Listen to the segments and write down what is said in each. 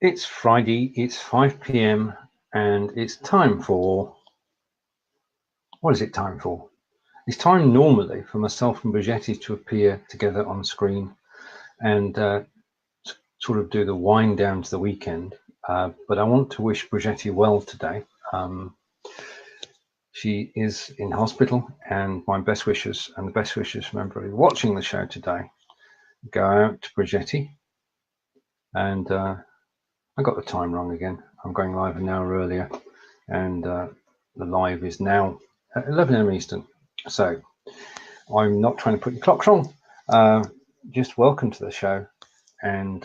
It's Friday, it's 5 p.m. and it's time for, what is it time for? It's time normally for myself and Bridgetti to appear together on screen and sort of do the wind down to the weekend. But I want to wish Bridgetti well today. She is in hospital, and my best wishes and the best wishes from everybody watching the show today go out to Bridgetti. And I got the time wrong again. I'm going live an hour earlier, and the live is now at 11 a.m. Eastern. So I'm not trying to put your clocks wrong. Just welcome to the show, and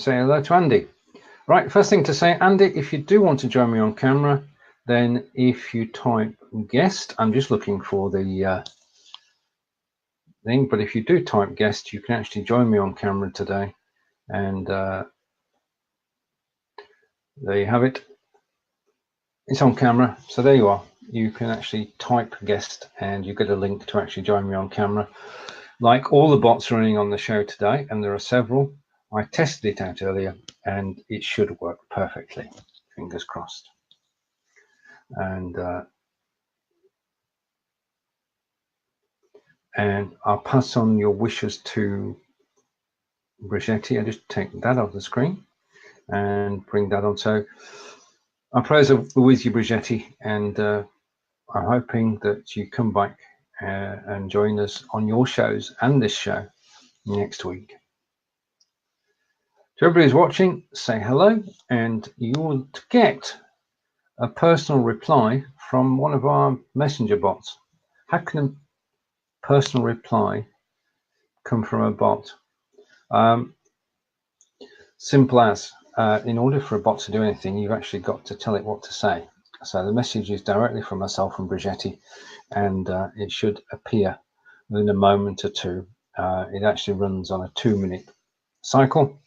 say hello to Andy. Right, first thing to say, Andy, if you do want to join me on camera, then if you type guest, I'm just looking for the thing, but if you do type guest, you can actually join me on camera today. And there you have it. It's on camera, so there you are. You can actually type guest and you get a link to actually join me on camera. Like all the bots running on the show today, and there are several, I tested it out earlier and it should work perfectly, fingers crossed. And I'll pass on your wishes to Bridgetti. I just take that off the screen and bring that on. So our prayers are with you, Bridgetti, and I'm hoping that you come back and join us on your shows and this show next week. To everybody who's watching, say hello, and you will get a personal reply from one of our messenger bots. How can a personal reply come from a bot? Simple as, in order for a bot to do anything, you've actually got to tell it what to say. So the message is directly from myself and Bridgetti, and it should appear within a moment or two. It actually runs on a 2-minute cycle.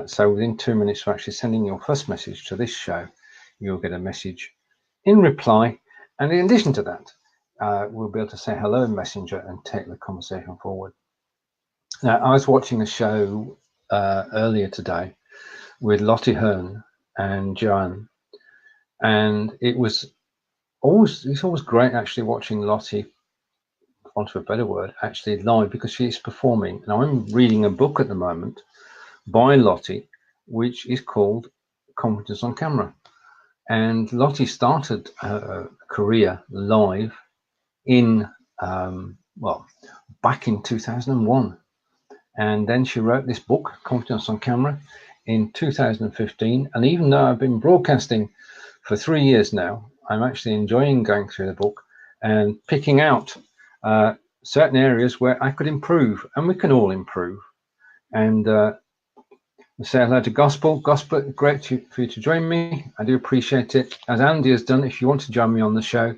So within 2 minutes of actually sending your first message to this show, you'll get a message in reply. And in addition to that, we'll be able to say hello in Messenger and take the conversation forward. Now, I was watching a show earlier today with Lottie Hearn and Joanne, and it's always great actually watching Lottie, for want of a better word, actually live, because she's performing. And I'm reading a book at the moment by Lottie, which is called Confidence on Camera. And Lottie started her career live in, back in 2001. And then she wrote this book, Confidence on Camera, in 2015. And even though I've been broadcasting for 3 years now, I'm actually enjoying going through the book and picking out certain areas where I could improve, and we can all improve. And say hello to Gospel. Gospel, great for you to join me. I do appreciate it. As Andy has done, if you want to join me on the show,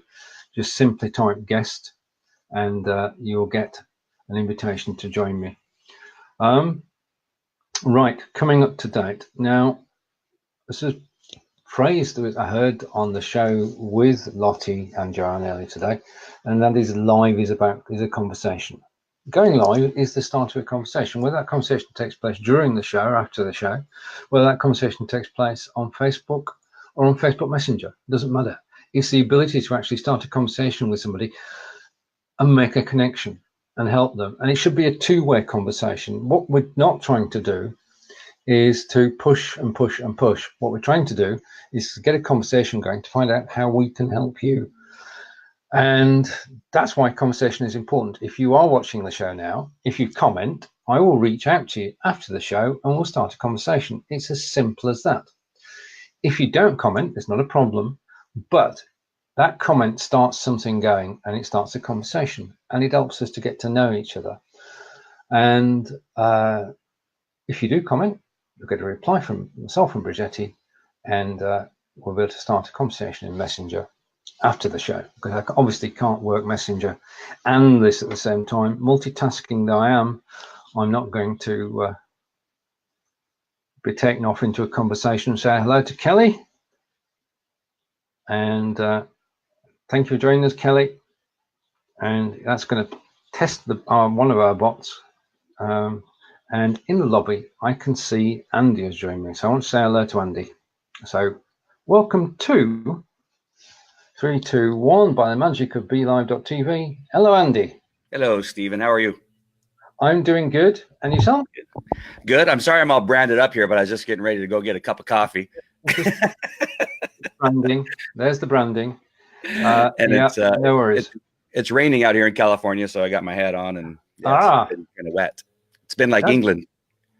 just simply type guest and you'll get an invitation to join me. Right, coming up to date. Now, this is a phrase that I heard on the show with Lottie and Joanne earlier today, and that is live is a conversation. Going live is the start of a conversation. Whether that conversation takes place during the show or after the show, whether that conversation takes place on Facebook or on Facebook Messenger, doesn't matter. It's the ability to actually start a conversation with somebody and make a connection and help them. And it should be a two-way conversation. What we're not trying to do is to push and push and push. What we're trying to do is to get a conversation going to find out how we can help you. And that's why conversation is important. If you are watching the show now, if you comment, I will reach out to you after the show and we'll start a conversation. It's as simple as that. If you don't comment, there's not a problem, but that comment starts something going and it starts a conversation and it helps us to get to know each other. And if you do comment, you'll get a reply from myself and Bridgetti, and we'll be able to start a conversation in Messenger after the show, because I obviously can't work Messenger and this at the same time. Multitasking though I am, I'm not going to be taken off into a conversation and say hello to Kelly. And thank you for joining us, Kelly. And that's going to test one of our bots, and in the lobby I can see Andy has joined me. So I want to say hello to Andy. So welcome to 3, 2, 1 by the magic of BlIFbot.tv. Hello, Andy. Hello, Steven. How are you? I'm doing good. And yourself? Good. I'm sorry I'm all branded up here, but I was just getting ready to go get a cup of coffee. Branding. There's the branding. And yeah, no worries. It's raining out here in California, so I got my hat on, and it's been kind of wet. It's been like England.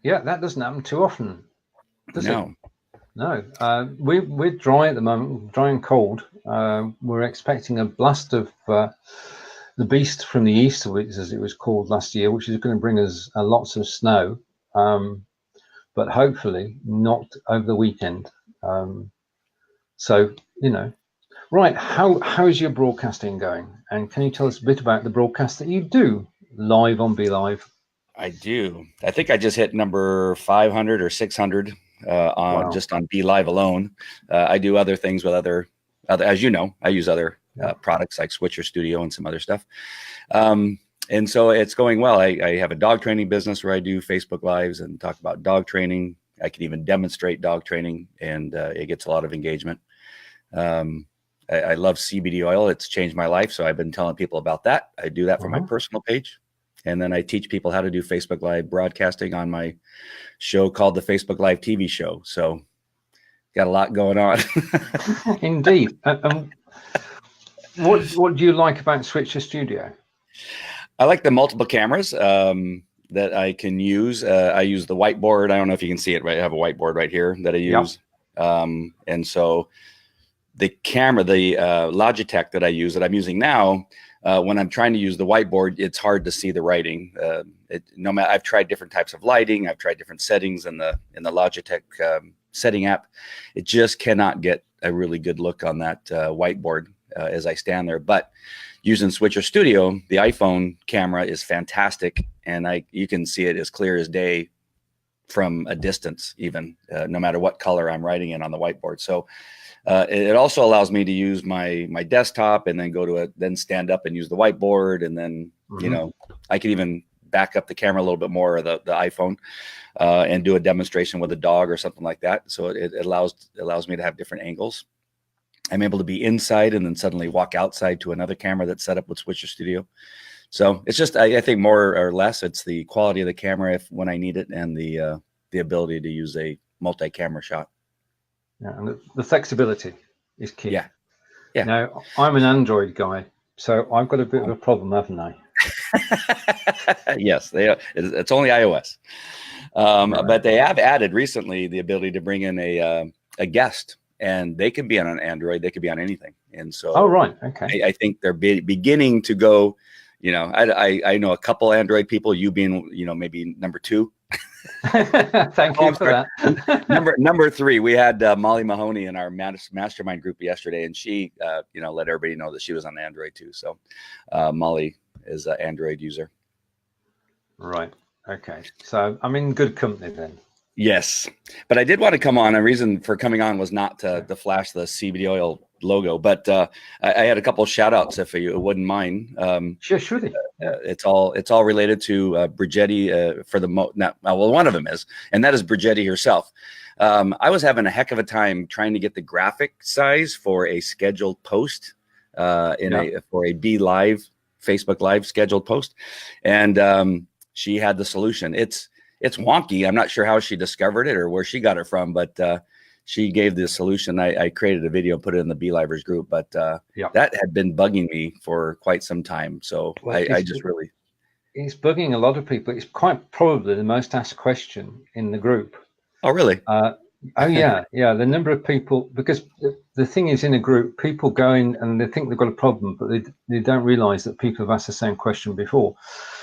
Yeah, that doesn't happen too often, does it? No. We're dry at the moment, dry and cold. We're expecting a blast of the beast from the east, as it was called last year, which is going to bring us lots of snow, but hopefully not over the weekend. So, right, how's your broadcasting going? And can you tell us a bit about the broadcast that you do live on BlIF? I do. I think I just hit number 500 or 600 just on BlIF alone. I do other things with other, as you know, I use other products like Switcher Studio and some other stuff. And so it's going well. I have a dog training business where I do Facebook Lives and talk about dog training. I can even demonstrate dog training, and it gets a lot of engagement. I love CBD oil. It's changed my life. So I've been telling people about that. I do that for my personal page. And then I teach people how to do Facebook Live broadcasting on my show called the Facebook Live TV show. So got a lot going on. Indeed. What do you like about Switcher Studio? I like the multiple cameras that I can use. I use the whiteboard. I don't know if you can see it, right? I have a whiteboard right here that I use. Yep. And so the camera, the Logitech that I use, that I'm using now, when I'm trying to use the whiteboard, it's hard to see the writing. No matter, I've tried different types of lighting. I've tried different settings in the Logitech setting app. It just cannot get a really good look on that whiteboard as I stand there. But using Switcher Studio, the iPhone camera is fantastic, and you can see it as clear as day from a distance, even no matter what color I'm writing in on the whiteboard. So it also allows me to use my desktop and then then stand up and use the whiteboard, and then I can even back up the camera a little bit more, the iPhone, and do a demonstration with a dog or something like that. So it allows me to have different angles. I'm able to be inside and then suddenly walk outside to another camera that's set up with Switcher Studio. So it's just, I think more or less, it's the quality of the camera when I need it, and the ability to use a multi-camera shot. Yeah, and the flexibility is key. Yeah. Now, I'm an Android guy, so I've got a bit of a problem, haven't I? Yes, it's only iOS. Right. But they have added recently the ability to bring in a guest, and they can be on an Android. They could be on anything. And so, oh, right. Okay. I think they're beginning to go, I know a couple Android people, you being, maybe number 2. Thank you for that. number 3, we had Molly Mahoney in our mastermind group yesterday, and she, let everybody know that she was on Android too. So Molly is an Android user. Right. Okay. So I'm in good company then. Yes. But I did want to come on. A reason for coming on was not to flash the CBD oil logo, but I had a couple of shout outs, if you wouldn't mind. Sure, surely. It's all related to Bridgetti for the one of them is, and that is Bridgetti herself. I was having a heck of a time trying to get the graphic size for a scheduled post for a BlIF Facebook Live scheduled post, and she had the solution. It's wonky. I'm not sure how she discovered it or where she got it from, but she gave the solution. I created a video, put it in the BlIFers group, but that had been bugging me for quite some time. So I just really... It's bugging a lot of people. It's quite probably the most asked question in the group. Oh, really? Oh, yeah. Yeah. The number of people, because the thing is, in a group, people go in and they think they've got a problem, but they don't realize that people have asked the same question before.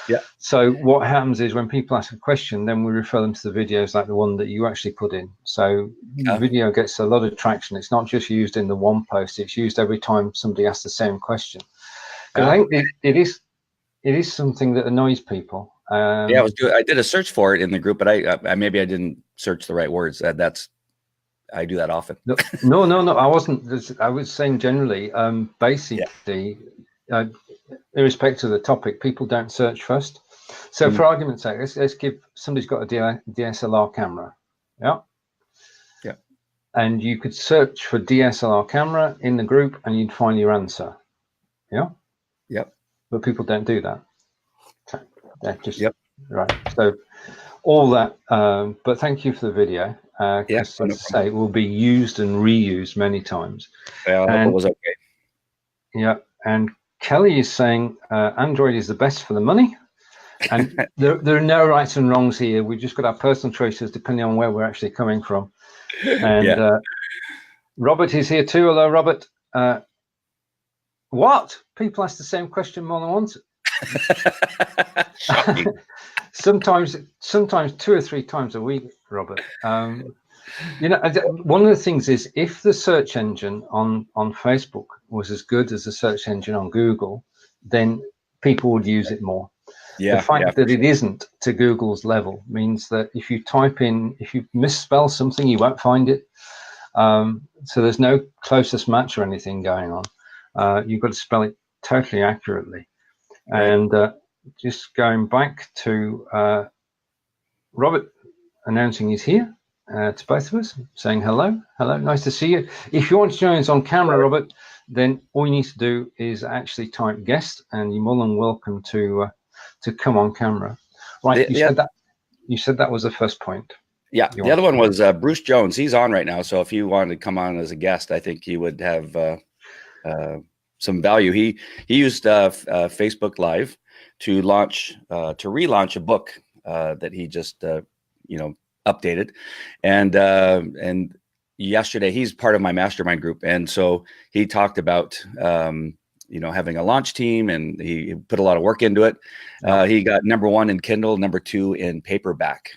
Yeah. So what happens is when people ask a question, then we refer them to the videos like the one that you actually put in. So the video gets a lot of traction. It's not just used in the one post. It's used every time somebody asks the same question. I think it is something that annoys people. I did a search for it in the group, but I maybe I didn't search the right words. I do that often. No. I wasn't. I was saying generally, basically, irrespective of the topic, people don't search first. So for argument's sake, let's give somebody's got a DSLR camera. Yeah. Yeah. And you could search for DSLR camera in the group and you'd find your answer. Yeah. Yep. But people don't do that. They're just right. So all that, but thank you for the video. Because as I say, it will be used and reused many times. Yeah, I hope it was okay. Yeah. And Kelly is saying Android is the best for the money. And there are no rights and wrongs here. We've just got our personal choices depending on where we're actually coming from. And Robert is here too. Hello, Robert. What? People ask the same question more than once. sometimes 2 or 3 times a week, Robert. You know, one of the things is if the search engine on Facebook was as good as the search engine on Google, then people would use it more. The fact that it isn't to Google's level means that if you type in, if you misspell something, you won't find it. So there's no closest match or anything going on. You've got to spell it totally accurately. Right. And just going back to Robert announcing he's here to both of us, saying hello. Hello, nice to see you. If you want to join us on camera, Robert, then all you need to do is actually type guest, and you're more than welcome to come on camera. Right, you said that was the first point. Yeah, the other one was Bruce Jones. He's on right now, so if you wanted to come on as a guest, I think he would have some value. He used Facebook Live to relaunch a book that he just updated, and yesterday he's part of my mastermind group, and so he talked about having a launch team, and he put a lot of work into it. He got #1 in Kindle, #2 in paperback,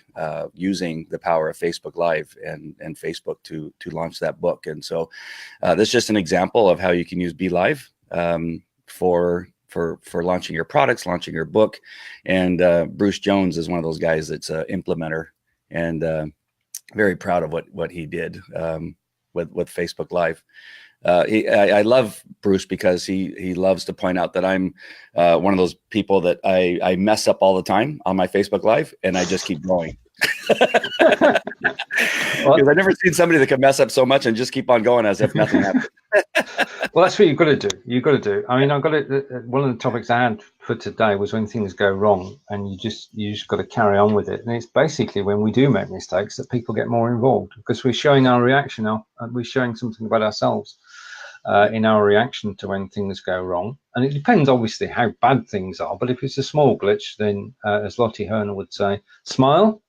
using the power of Facebook Live and Facebook to launch that book. And so that's just an example of how you can use BlIFbot for launching your products, launching your book. And Bruce Jones is one of those guys that's an implementer, and very proud of what he did with Facebook Live. I love Bruce because he loves to point out that I'm one of those people that I mess up all the time on my Facebook Live, and I just keep going. Because I've never seen somebody that can mess up so much and just keep on going as if nothing happened. Well, that's what you've got to do. You've got to do. I mean, one of the topics I had for today was when things go wrong, and you just got to carry on with it. And it's basically when we do make mistakes that people get more involved, because we're showing our reaction now, and we're showing something about ourselves in our reaction to when things go wrong. And it depends, obviously, how bad things are. But if it's a small glitch, then as Lottie Herner would say, smile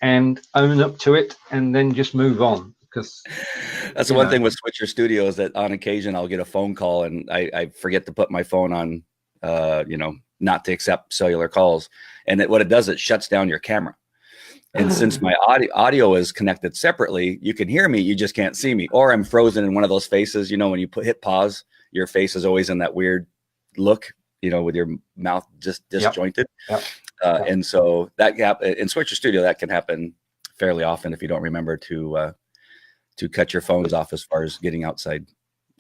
and own up to it, and then just move on. Because that's the one thing with Switcher Studio is that on occasion I'll get a phone call and I forget to put my phone on, not to accept cellular calls. And what it does, it shuts down your camera. And since my audio is connected separately, you can hear me, you just can't see me. Or I'm frozen in one of those faces, when you hit pause, your face is always in that weird look, with your mouth just disjointed. Yep. And so that gap in Switcher Studio, that can happen fairly often if you don't remember to cut your phones off as far as getting outside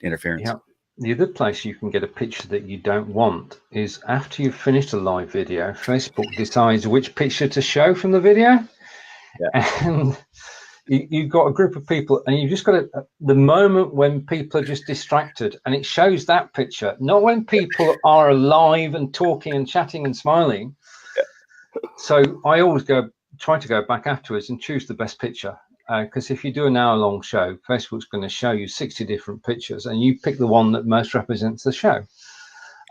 interference. Yeah. The other place you can get a picture that you don't want is after you've finished a live video, Facebook decides which picture to show from the video. Yeah. And you've got a group of people, and you've just got the moment when people are just distracted, and it shows that picture, not when people are alive and talking and chatting and smiling. Yeah. So I always try to go back afterwards and choose the best picture. Because if you do an hour-long show, Facebook's going to show you 60 different pictures, and you pick the one that most represents the show.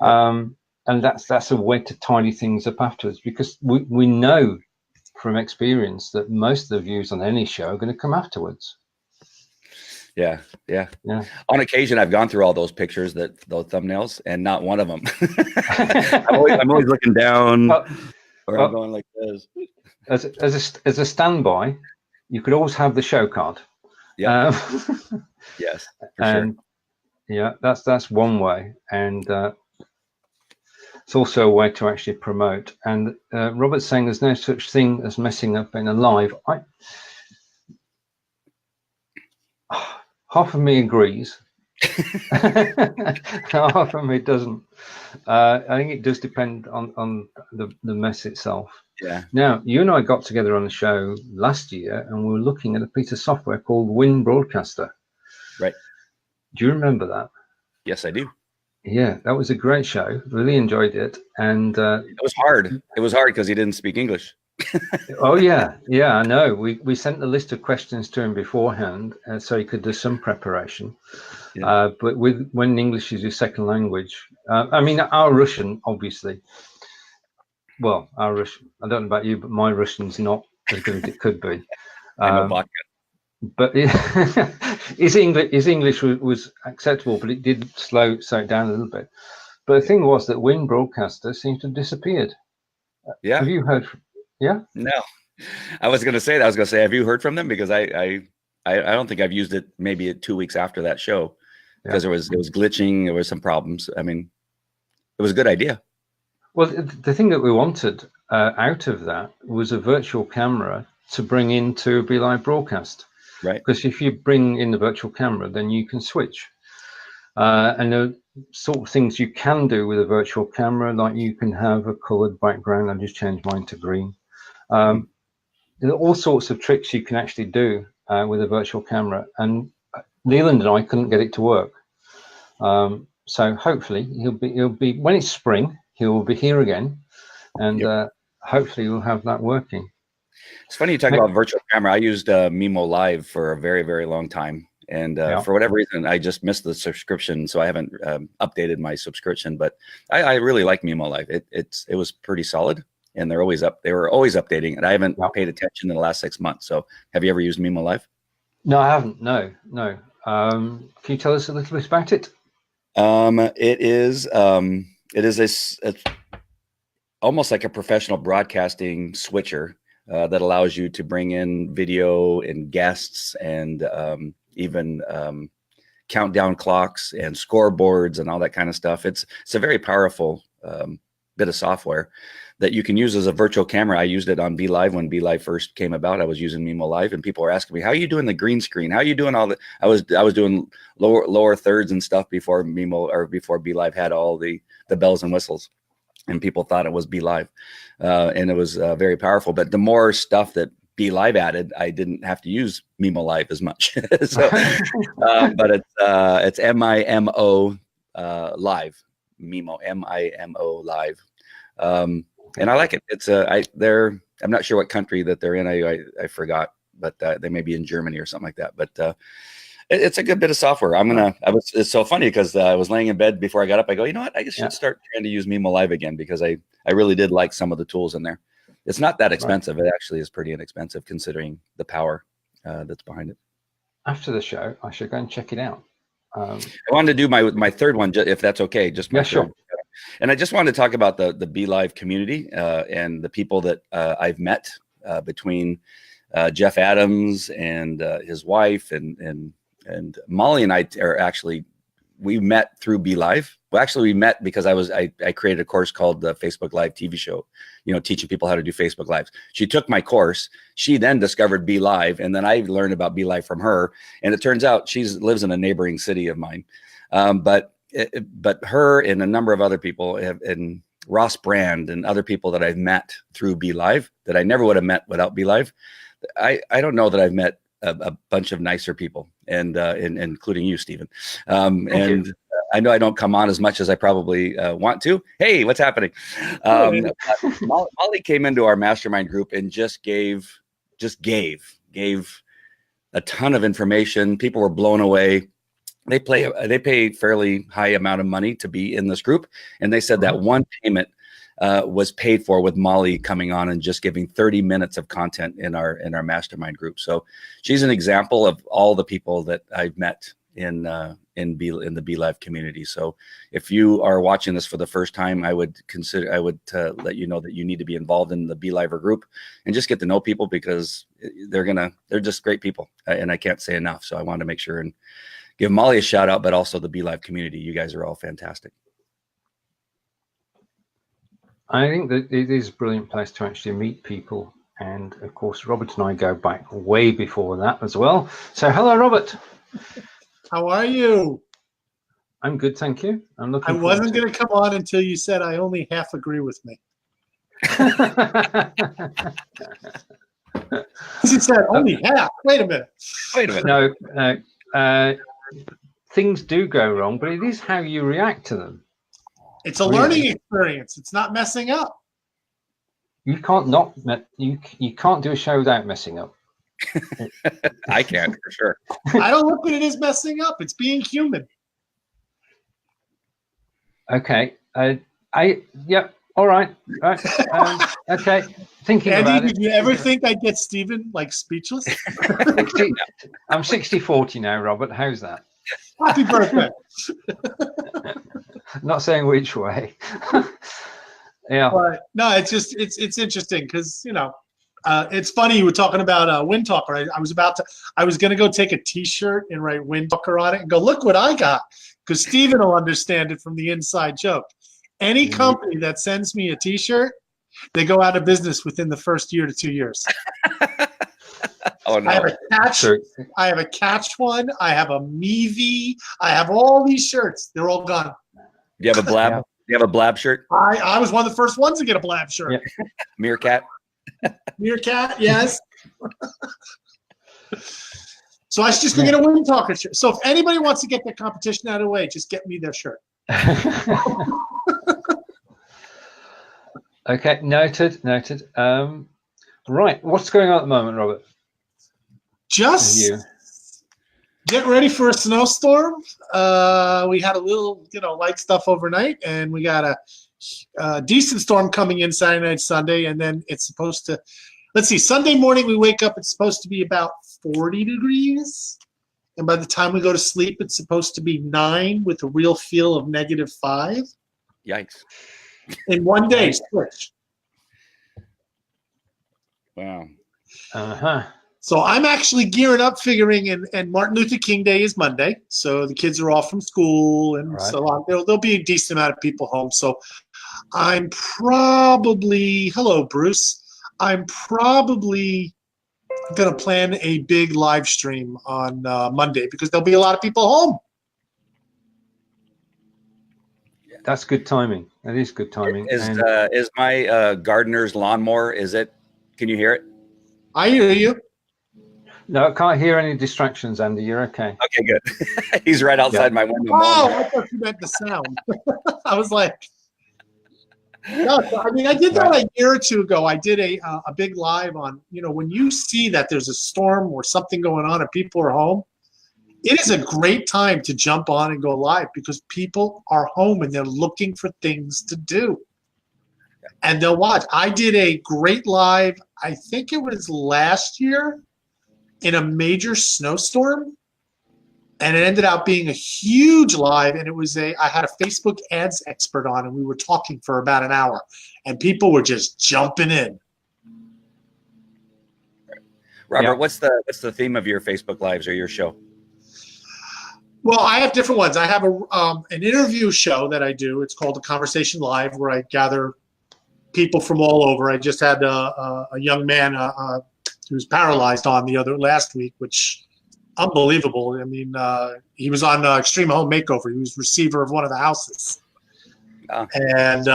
And that's a way to tidy things up afterwards, because we know from experience that most of the views on any show are going to come afterwards. Yeah. On occasion, I've gone through all those pictures, those thumbnails, and not one of them. I'm always looking down, or I'm going like this. As a standby, you could always have the show card. Yeah. Yes. For and sure. Yeah, that's one way, and it's also a way to actually promote. And Robert's saying there's no such thing as messing up in a live. Half of me agrees. Half of me doesn't. I think it does depend on the mess itself. Yeah. Now, you and I got together on the show last year, and we were looking at a piece of software called Win Broadcaster. Right. Do you remember that? Yes, I do. Yeah, that was a great show. Really enjoyed it, and it was hard. It was hard because he didn't speak English. Oh yeah, I know. We sent a list of questions to him beforehand, so he could do some preparation. Yeah. But when English is your second language, I mean, our Russian, obviously. Well, our Russian. I don't know about you, but my Russian's not as good as it could be. I know vodka. But his English was acceptable, but it did slow it down a little bit. But the thing was that Win Broadcaster seems to have disappeared. Yeah. Have you heard? Yeah. No, I was going to say that. I was going to say, have you heard from them? Because I don't think I've used it maybe 2 weeks after that show, because it was glitching. There was some problems. I mean, it was a good idea. Well, the thing that we wanted out of that was a virtual camera to bring into a BlIF broadcast. Right. Because if you bring in the virtual camera, then you can switch. And the sort of things you can do with a virtual camera, like you can have a colored background. I just changed mine to green. There are all sorts of tricks you can actually do with a virtual camera. And Leland and I couldn't get it to work. So hopefully he'll be when it's spring, he will be here again, and hopefully we'll have that working. It's funny you talk about virtual camera. I used Mimo Live for a very, very long time. And for whatever reason, I just missed the subscription. So I haven't updated my subscription, but I really like Mimo Live. It was pretty solid, and they were always updating, and I haven't paid attention in the last 6 months. So have you ever used Mimo Live? No, I haven't. No. Can you tell us a little bit about it? It is it's almost like a professional broadcasting switcher that allows you to bring in video and guests and even countdown clocks and scoreboards and all that kind of stuff. It's a very powerful bit of software that you can use as a virtual camera. I used it on BlIF when BlIF first came about. I was using Mimo Live, and people were asking me, "How are you doing the green screen? How are you doing all the?" I was doing lower thirds and stuff before BlIF had all the bells and whistles, and people thought it was BlIF, and it was very powerful. But the more stuff that BlIF added, I didn't have to use Mimo Live as much. So, but it's MIMO Live, Mimo MIMO Live. And I like it. It's I'm not sure what country that they're in. I forgot, but they may be in Germany or something like that. But it's a good bit of software. It's so funny because I was laying in bed before I got up. I go, you know what? I should start trying to use Mimo Live again, because I really did like some of the tools in there. It's not that expensive. Right. It actually is pretty inexpensive considering the power that's behind it. After the show, I should go and check it out. I wanted to do my third one, if that's okay. Just my third. Sure. And I just wanted to talk about the BlIF community and the people that I've met between Jeff Adams and his wife and Molly and I are actually, we met through BlIF. Well, actually, we met because I created a course called the Facebook Live TV show, teaching people how to do Facebook Lives. She took my course. She then discovered BlIF, and then I learned about BlIF from her. And it turns out she lives in a neighboring city of mine. But her and a number of other people and Ross Brand and other people that I've met through BlIF that I never would have met without BlIF. I don't know that I've met a bunch of nicer people, and including you, Steven. And I know I don't come on as much as I probably want to. Hey, what's happening? Molly came into our mastermind group and just gave a ton of information. People were blown away. They pay fairly high amount of money to be in this group, and they said that one payment was paid for with Molly coming on and just giving 30 minutes of content in our mastermind group. So she's an example of all the people that I've met in the BlIF community. So if you are watching this for the first time, I would let you know that you need to be involved in the BlIFer group and just get to know people, because they're just great people, and I can't say enough. So I wanted to make sure and give Molly a shout out, but also the BlIF community. You guys are all fantastic. I think that it is a brilliant place to actually meet people. And of course, Robert and I go back way before that as well. So hello, Robert. How are you? I'm good, thank you. I'm looking. I wasn't going to come on until you said I only half agree with me. He said only half. Wait a minute. No, things do go wrong, but it is how you react to them. It's a learning experience. It's not messing up. You can't you can't do a show without messing up. I can, for sure. I don't look at it as messing up. It's being human. Okay. Yep. All right. Okay. Thinking Andy, about it. did you ever think I'd get Steven like speechless? I'm 60-40 now, Robert. How's that? Happy birthday. Not saying which way. Yeah. But no, it's interesting because it's funny you were talking about Wind Talker. I was gonna go take a T-shirt and write Wind Talker on it and go, look what I got, because Steven will understand it from the inside joke. Any company that sends me a T-shirt, they go out of business within the first year to 2 years. Oh no! I have a catch. I have a catch one. I have a Meavy. I have all these shirts. They're all gone. Do you have a blab? Do you have a blab shirt? I was one of the first ones to get a blab shirt. Yeah. Meerkat. Meerkat, yes. So I was just going to get a Wind Talker shirt. So if anybody wants to get their competition out of the way, just get me their shirt. Okay, noted. Right, what's going on at the moment, Robert? Just getting ready for a snowstorm. We had a little, light stuff overnight, and we got a decent storm coming in Saturday night, Sunday, and then it's supposed to. Let's see. Sunday morning we wake up. It's supposed to be about 40 degrees, and by the time we go to sleep, it's supposed to be 9 with a real feel of -5. Yikes! In one day, switch. Wow. So I'm actually gearing up, figuring, and Martin Luther King Day is Monday, so the kids are off from school, and so on. There'll be a decent amount of people home. So I'm probably, hello, Bruce. I'm probably going to plan a big live stream on Monday because there'll be a lot of people home. That's good timing. That is good timing. Is my gardener's lawnmower? Can you hear it? I hear you. No, I can't hear any distractions, Andy. You're okay. Okay, good. He's right outside my window. Oh, I thought you meant the sound. I was like, no. I mean, I did that a year or two ago. I did a big live on, when you see that there's a storm or something going on and people are home, it is a great time to jump on and go live because people are home and they're looking for things to do. And they'll watch. I did a great live, I think it was last year, in a major snowstorm, and it ended up being a huge live, and I had a Facebook ads expert on, and we were talking for about an hour, and people were just jumping in. Robert, what's the theme of your Facebook Lives or your show? Well, I have different ones. I have an interview show that I do. It's called The Conversation Live, where I gather people from all over. I just had a young man who was paralyzed on last week, which unbelievable. I mean, he was on Extreme Home Makeover. He was receiver of one of the houses. And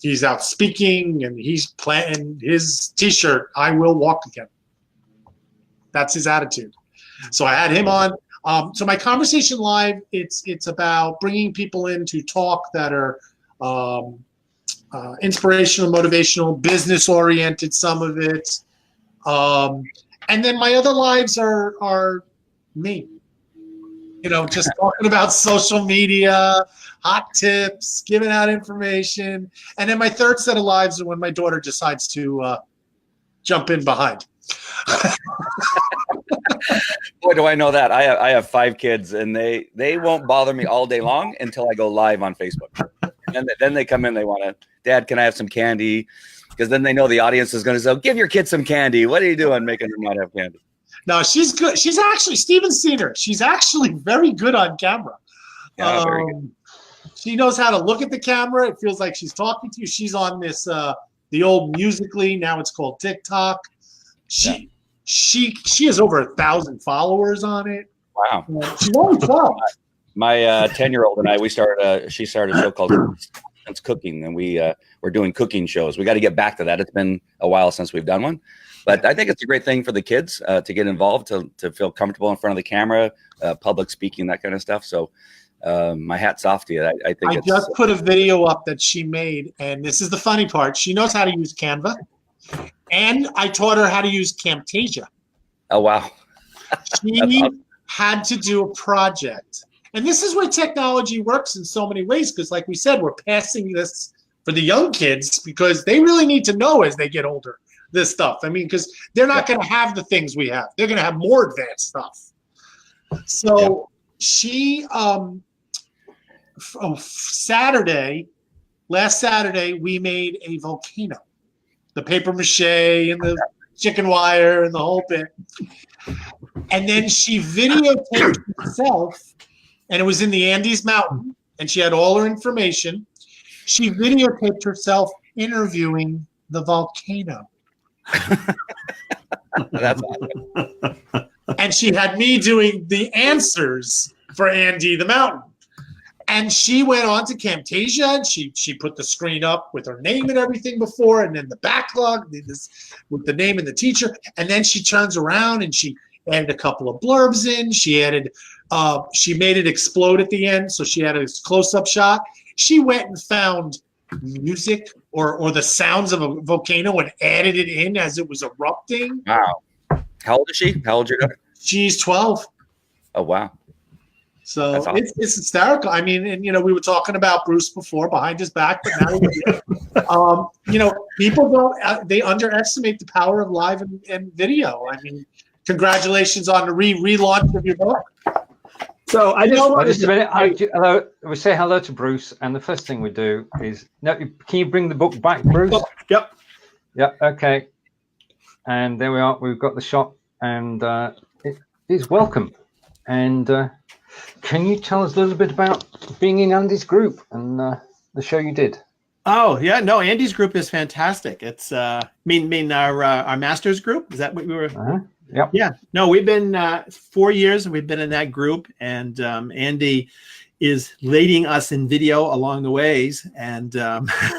he's out speaking, and he's planting his T-shirt, "I will walk again." That's his attitude. So I had him on. So my Conversation Live, it's about bringing people in to talk that are inspirational, motivational, business-oriented, some of it. And then my other lives are me, just talking about social media, hot tips, giving out information. And then my third set of lives are when my daughter decides to jump in behind. Boy, do I know that. I have 5 kids, and they won't bother me all day long until I go live on Facebook. And then they come in, they want to, "Dad, can I have some candy?" Because then they know the audience is going to say, "Give your kid some candy. What are you doing making her not have candy?" No, she's good. She's actually, Steven's seen her. She's actually very good on camera. Yeah, very good. She knows how to look at the camera. It feels like she's talking to you. She's on this, the old Musical.ly. Now it's called TikTok. She has over 1,000 followers on it. Wow. She's only 12. My 10-year-old and I, she started a show called It's Cooking, and we're doing cooking shows. We got to get back to that. It's been a while since we've done one, but I think it's a great thing for the kids to get involved, to feel comfortable in front of the camera, public speaking, that kind of stuff. So my hat's off to you. I think I just put a video up that she made, and this is the funny part. She knows how to use Canva, and I taught her how to use Camtasia. Oh, wow. She awesome. Had to do a project. And this is where technology works in so many ways, because like we said, we're passing this for the young kids because they really need to know as they get older this stuff. I mean, because they're not going to have the things we have. They're going to have more advanced stuff. So she, last Saturday, we made a volcano. The paper mache and the chicken wire and the whole bit. And then she videotaped herself. And it was in the Andes Mountain, and she had all her information. She videotaped herself interviewing the volcano. That's awesome. And she had me doing the answers for Andy the Mountain. And she went on to Camtasia, and she put the screen up with her name and everything before, and then the backlog with the name and the teacher. And then she turns around and she added a couple of blurbs in. She added, she made it explode at the end, so she had a close-up shot. She went and found music or the sounds of a volcano and added it in as it was erupting. Wow. How old is she? How old is your daughter? She's 12. Oh, wow. So awesome. It's hysterical. I mean, and we were talking about Bruce before behind his back, but now people they underestimate the power of live and video. I mean, congratulations on the relaunch of your book. So just a minute. We say hello to Bruce, and the first thing we do is, can you bring the book back, Bruce? Oh, yep. Yeah. Okay. And there we are. We've got the shot, and it is welcome. And can you tell us a little bit about being in Andy's group and the show you did? Oh yeah, no, Andy's group is fantastic. It's our master's group. Is that what we were? Yep. Yeah. No, we've been 4 years and we've been in that group, and Andy is leading us in video along the ways, and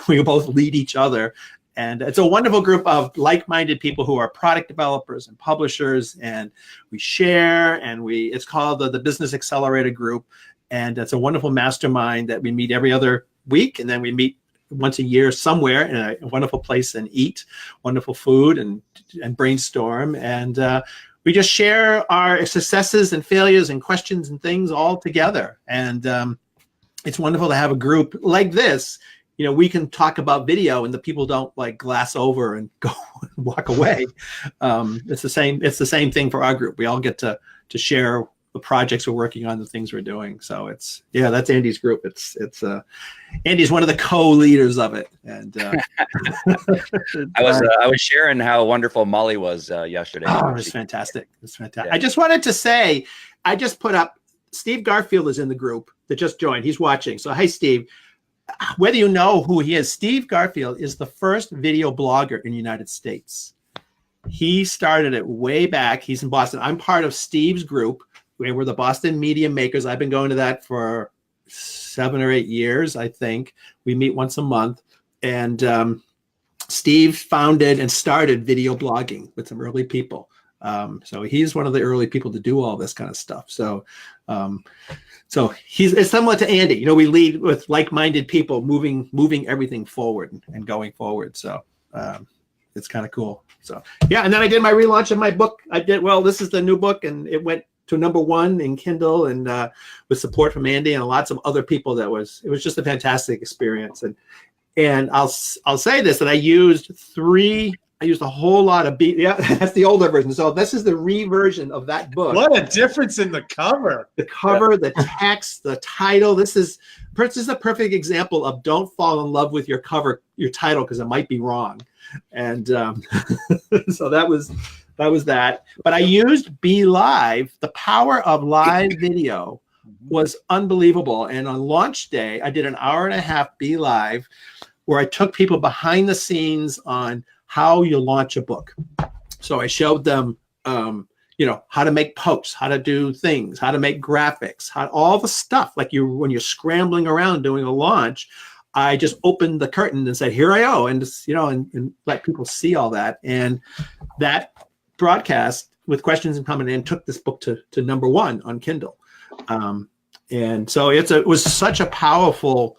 we both lead each other. And it's a wonderful group of like-minded people who are product developers and publishers, and we share, and it's called the Business Accelerator Group. And it's a wonderful mastermind that we meet every other week, and then we meet once a year somewhere in a wonderful place and eat wonderful food and brainstorm. And we just share our successes and failures and questions and things all together. And it's wonderful to have a group like this. We can talk about video and the people don't like glass over and go and walk away. It's the same thing for our group. We all get to share the projects we're working on, the things we're doing. So that's Andy's group. Andy's one of the co-leaders of it. And I was sharing how wonderful Molly was yesterday. Oh, it was fantastic. It's fantastic. Yeah. I just wanted to say, I just put up, Steve Garfield is in the group that just joined. He's watching. So, hey, Steve. Whether you know who he is, Steve Garfield is the first video blogger in the United States. He started it way back. He's in Boston. I'm part of Steve's group. We're the Boston Media Makers. I've been going to that for 7 or 8 years, I think. We meet once a month. And Steve founded and started video blogging with some early people. So he's one of the early people to do all this kind of stuff. So it's similar to Andy. We lead with like-minded people, moving everything forward and going forward. So it's kind of cool. So yeah, and then I did my relaunch of my book. This is the new book, and it went to #1 in Kindle, and with support from Andy and lots of other people. It was just a fantastic experience. And I'll say this, that I used a whole lot of that's the older version. So this is the reversion of that book. What a difference in the cover. The cover, the text, the title. This is a perfect example of don't fall in love with your cover, your title, because it might be wrong. And so that was that. But I used BlIFbot. The power of live video was unbelievable. And on launch day, I did an 1.5 hour BlIFbot where I took people behind the scenes on how you launch a book. So I showed them, how to make posts, how to do things, how to make graphics, all the stuff. Like when you're scrambling around doing a launch, I just opened the curtain and said, here I go. And just, and let people see all that. And that broadcast with questions and comment and took this book to #1 on Kindle. And so it was such a powerful,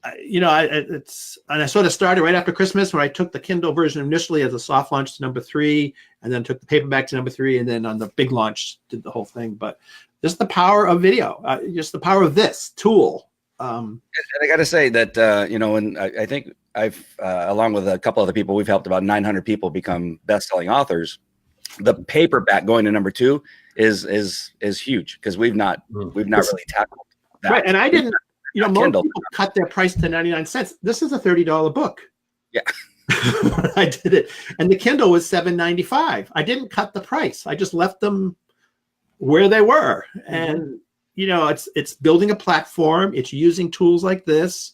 and I sort of started right after Christmas when I took the Kindle version initially as a soft launch to #3, and then took the paperback to #3, and then on the big launch did the whole thing. But just the power of video, just the power of this tool. And I got to say that, and I think I've, along with a couple other people, we've helped about 900 people become best-selling authors. The paperback going to #2 is huge because we've not really tackled that. Right, and I didn't. Most Kindle. People cut their price to 99 cents. This is a $30 book. Yeah. I did it. And the Kindle was $7.95. I didn't cut the price. I just left them where they were. And, it's building a platform. It's using tools like this.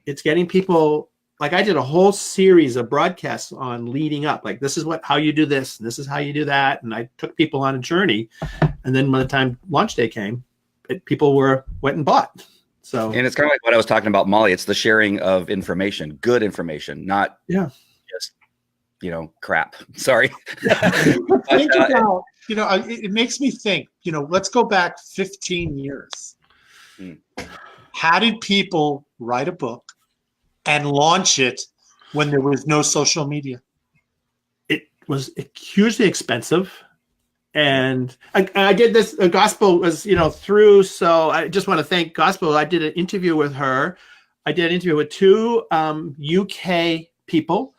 It's getting people, like I did a whole series of broadcasts on leading up. Like, this is how you do this, and this is how you do that. And I took people on a journey. And then by the time launch day came, people went and bought. So, and it's kind of like what I was talking about, Molly. It's the sharing of information, good information, not just, crap. Sorry. Think about, it makes me think, let's go back 15 years. How did people write a book and launch it when there was no social media? It was hugely expensive. And I did this, Gospel was, through. So I just want to thank Gospel. I did an interview with her. I did an interview with 2 UK people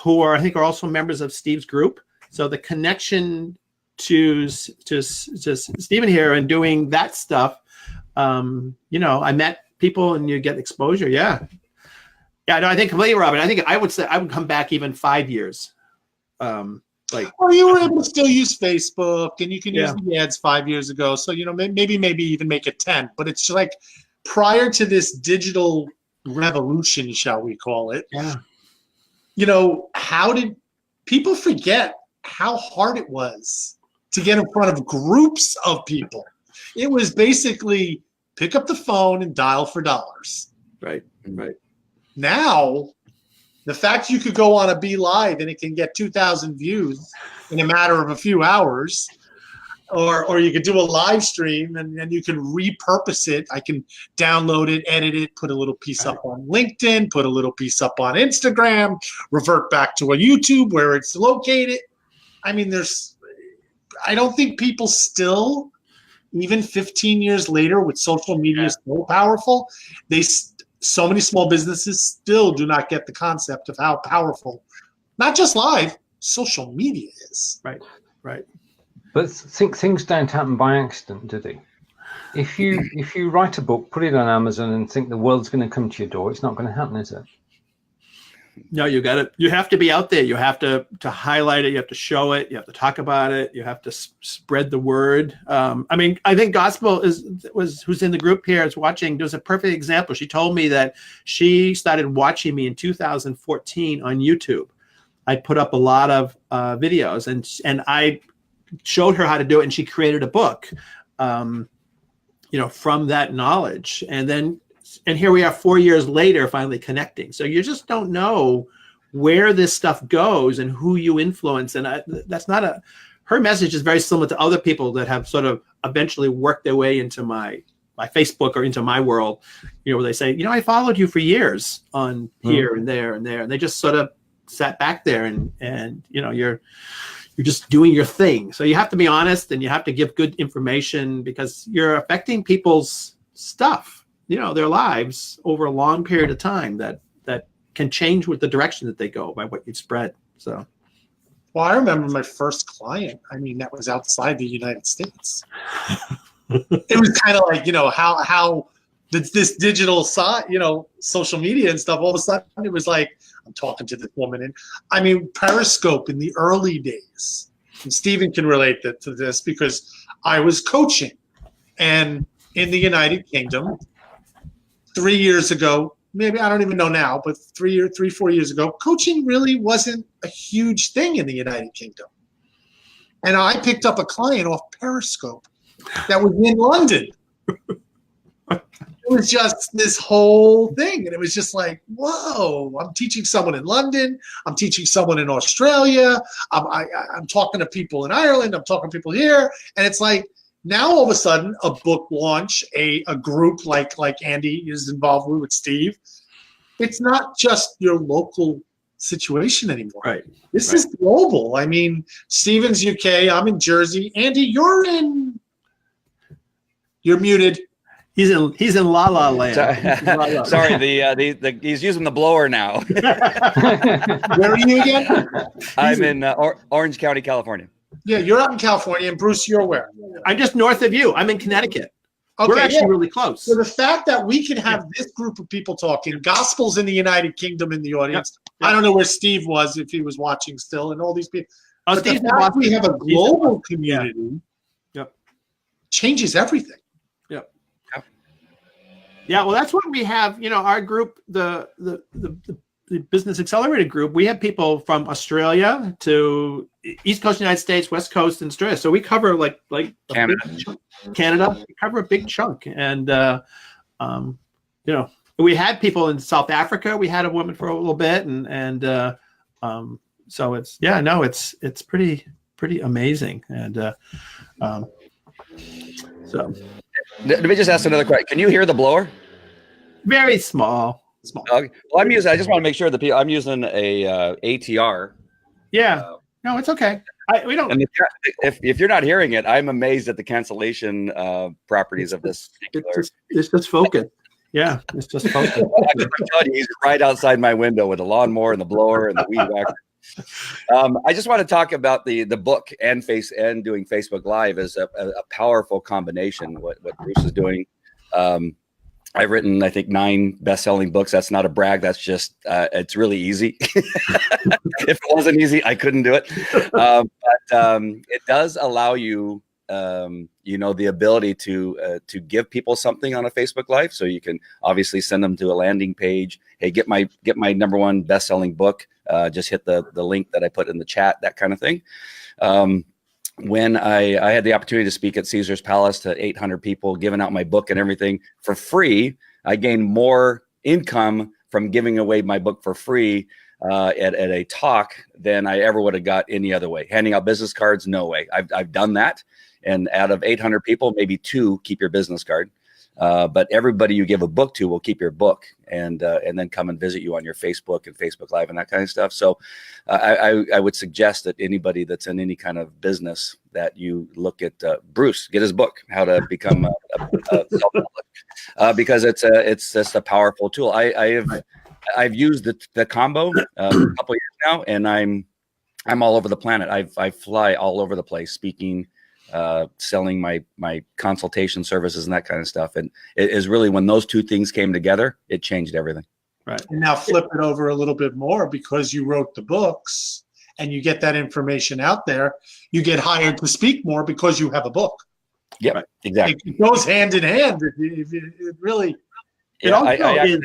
who I think are also members of Steve's group. So the connection to Steven here and doing that stuff, I met people and you get exposure. Yeah. Yeah, no, I think completely, Robin. I think I would say I would come back even 5 years. Or you were able to still use Facebook, and you can use the ads 5 years ago. So, maybe even make it 10. But it's like prior to this digital revolution, shall we call it? Yeah. How did people forget how hard it was to get in front of groups of people? It was basically pick up the phone and dial for dollars. Right. Now, the fact you could go on a BlIve and it can get 2,000 views in a matter of a few hours, or you could do a live stream and you can repurpose it. I can download it, edit it, put a little piece up on LinkedIn, put a little piece up on Instagram, revert back to a YouTube where it's located. I mean, I don't think people still, even 15 years later with social media so powerful, so many small businesses still do not get the concept of how powerful, not just live, social media is. Right. But things don't happen by accident, do they? If you write a book, put it on Amazon, and think the world's going to come to your door, it's not going to happen, is it? No, you have to be out there. You have to highlight it. You have to show it. You have to talk about it. You have to spread the word. I think Gospel who's in the group here is watching. There's a perfect example. She told me that she started watching me in 2014 on YouTube. I put up a lot of videos and I showed her how to do it, and she created a book, from that knowledge. And here we are 4 years later, finally connecting. So you just don't know where this stuff goes and who you influence. And her message is very similar to other people that have sort of eventually worked their way into my Facebook or into my world, where they say, I followed you for years on here and there and there. And they just sort of sat back there and you're just doing your thing. So you have to be honest and you have to give good information because you're affecting people's stuff. Their lives over a long period of time that can change with the direction that they go by what you spread. So, well, I remember my first client. That was outside the United States. It was kind of like, how this digital side, social media and stuff. All of a sudden, it was like I'm talking to this woman, and Periscope in the early days. And Steven can relate to this because I was coaching, and in the United Kingdom. 3 years ago, maybe I don't even know now, but 4 years ago, coaching really wasn't a huge thing in the United Kingdom. And I picked up a client off Periscope that was in London. It was just this whole thing. And it was just like, whoa, I'm teaching someone in London. I'm teaching someone in Australia. I'm talking to people in Ireland. I'm talking to people here. And it's like, now all of a sudden, a book launch, a group like Andy is involved with Steve, it's not just your local situation anymore. Right. This is global. I mean, Steven's UK, I'm in Jersey. Andy, you're muted. He's in La La Land. Sorry, he's using the blower now. Where are you again? I'm in Orange County, California. Yeah, you're out in California, and Bruce, you're where? I'm just north of you. I'm in Connecticut. Okay, we're actually really close. So the fact that we can have this group of people talking, Gospel's in the United Kingdom in the audience. Yep. I don't know where Steve was, if he was watching still, and all these people. Oh, but the fact we have a global community changes everything. Yeah, well, that's what we have. Our group, the Business Accelerated group, we have people from Australia to East Coast United States, West Coast, and Australia. So we cover like Canada. We cover a big chunk, and we had people in South Africa. We had a woman for a little bit, and so it's pretty amazing, and so. Let me just ask another question. Can you hear the blower? Very small. Okay. Well, I just want to make sure that I'm using a ATR. Yeah. No, it's okay. We don't. And if you're not hearing it, I'm amazed at the cancellation properties of this. It's just focus. Yeah, it's just focus. He's right outside my window with the lawnmower and the blower and the weed whacker. I just want to talk about the book and doing Facebook Live as a powerful combination. What Bruce is doing. I've written, I think, 9 best-selling books. That's not a brag. That's just it's really easy. If it wasn't easy, I couldn't do it. But it does allow you, the ability to give people something on a Facebook Live. So you can obviously send them to a landing page. Hey, get my #1 best-selling book. Just hit the link that I put in the chat, that kind of thing. When I had the opportunity to speak at Caesar's Palace to 800 people, giving out my book and everything for free, I gained more income from giving away my book for free at a talk than I ever would have got any other way. Handing out business cards, no way. I've done that. And out of 800 people, maybe 2 keep your business card. But everybody you give a book to will keep your book and then come and visit you on your Facebook and Facebook Live and that kind of stuff. So I would suggest that anybody that's in any kind of business that you look at Bruce, get his book, How to Become a Self-Public, because it's just a powerful tool. I've used the combo a couple years now, and I'm all over the planet. I fly all over the place speaking. Selling my consultation services and that kind of stuff. And it is really when those 2 things came together, it changed everything. Right. And now flip it over a little bit more, because you wrote the books and you get that information out there. You get hired to speak more because you have a book. Yeah, right. Exactly. It goes hand in hand. It really. Yeah, I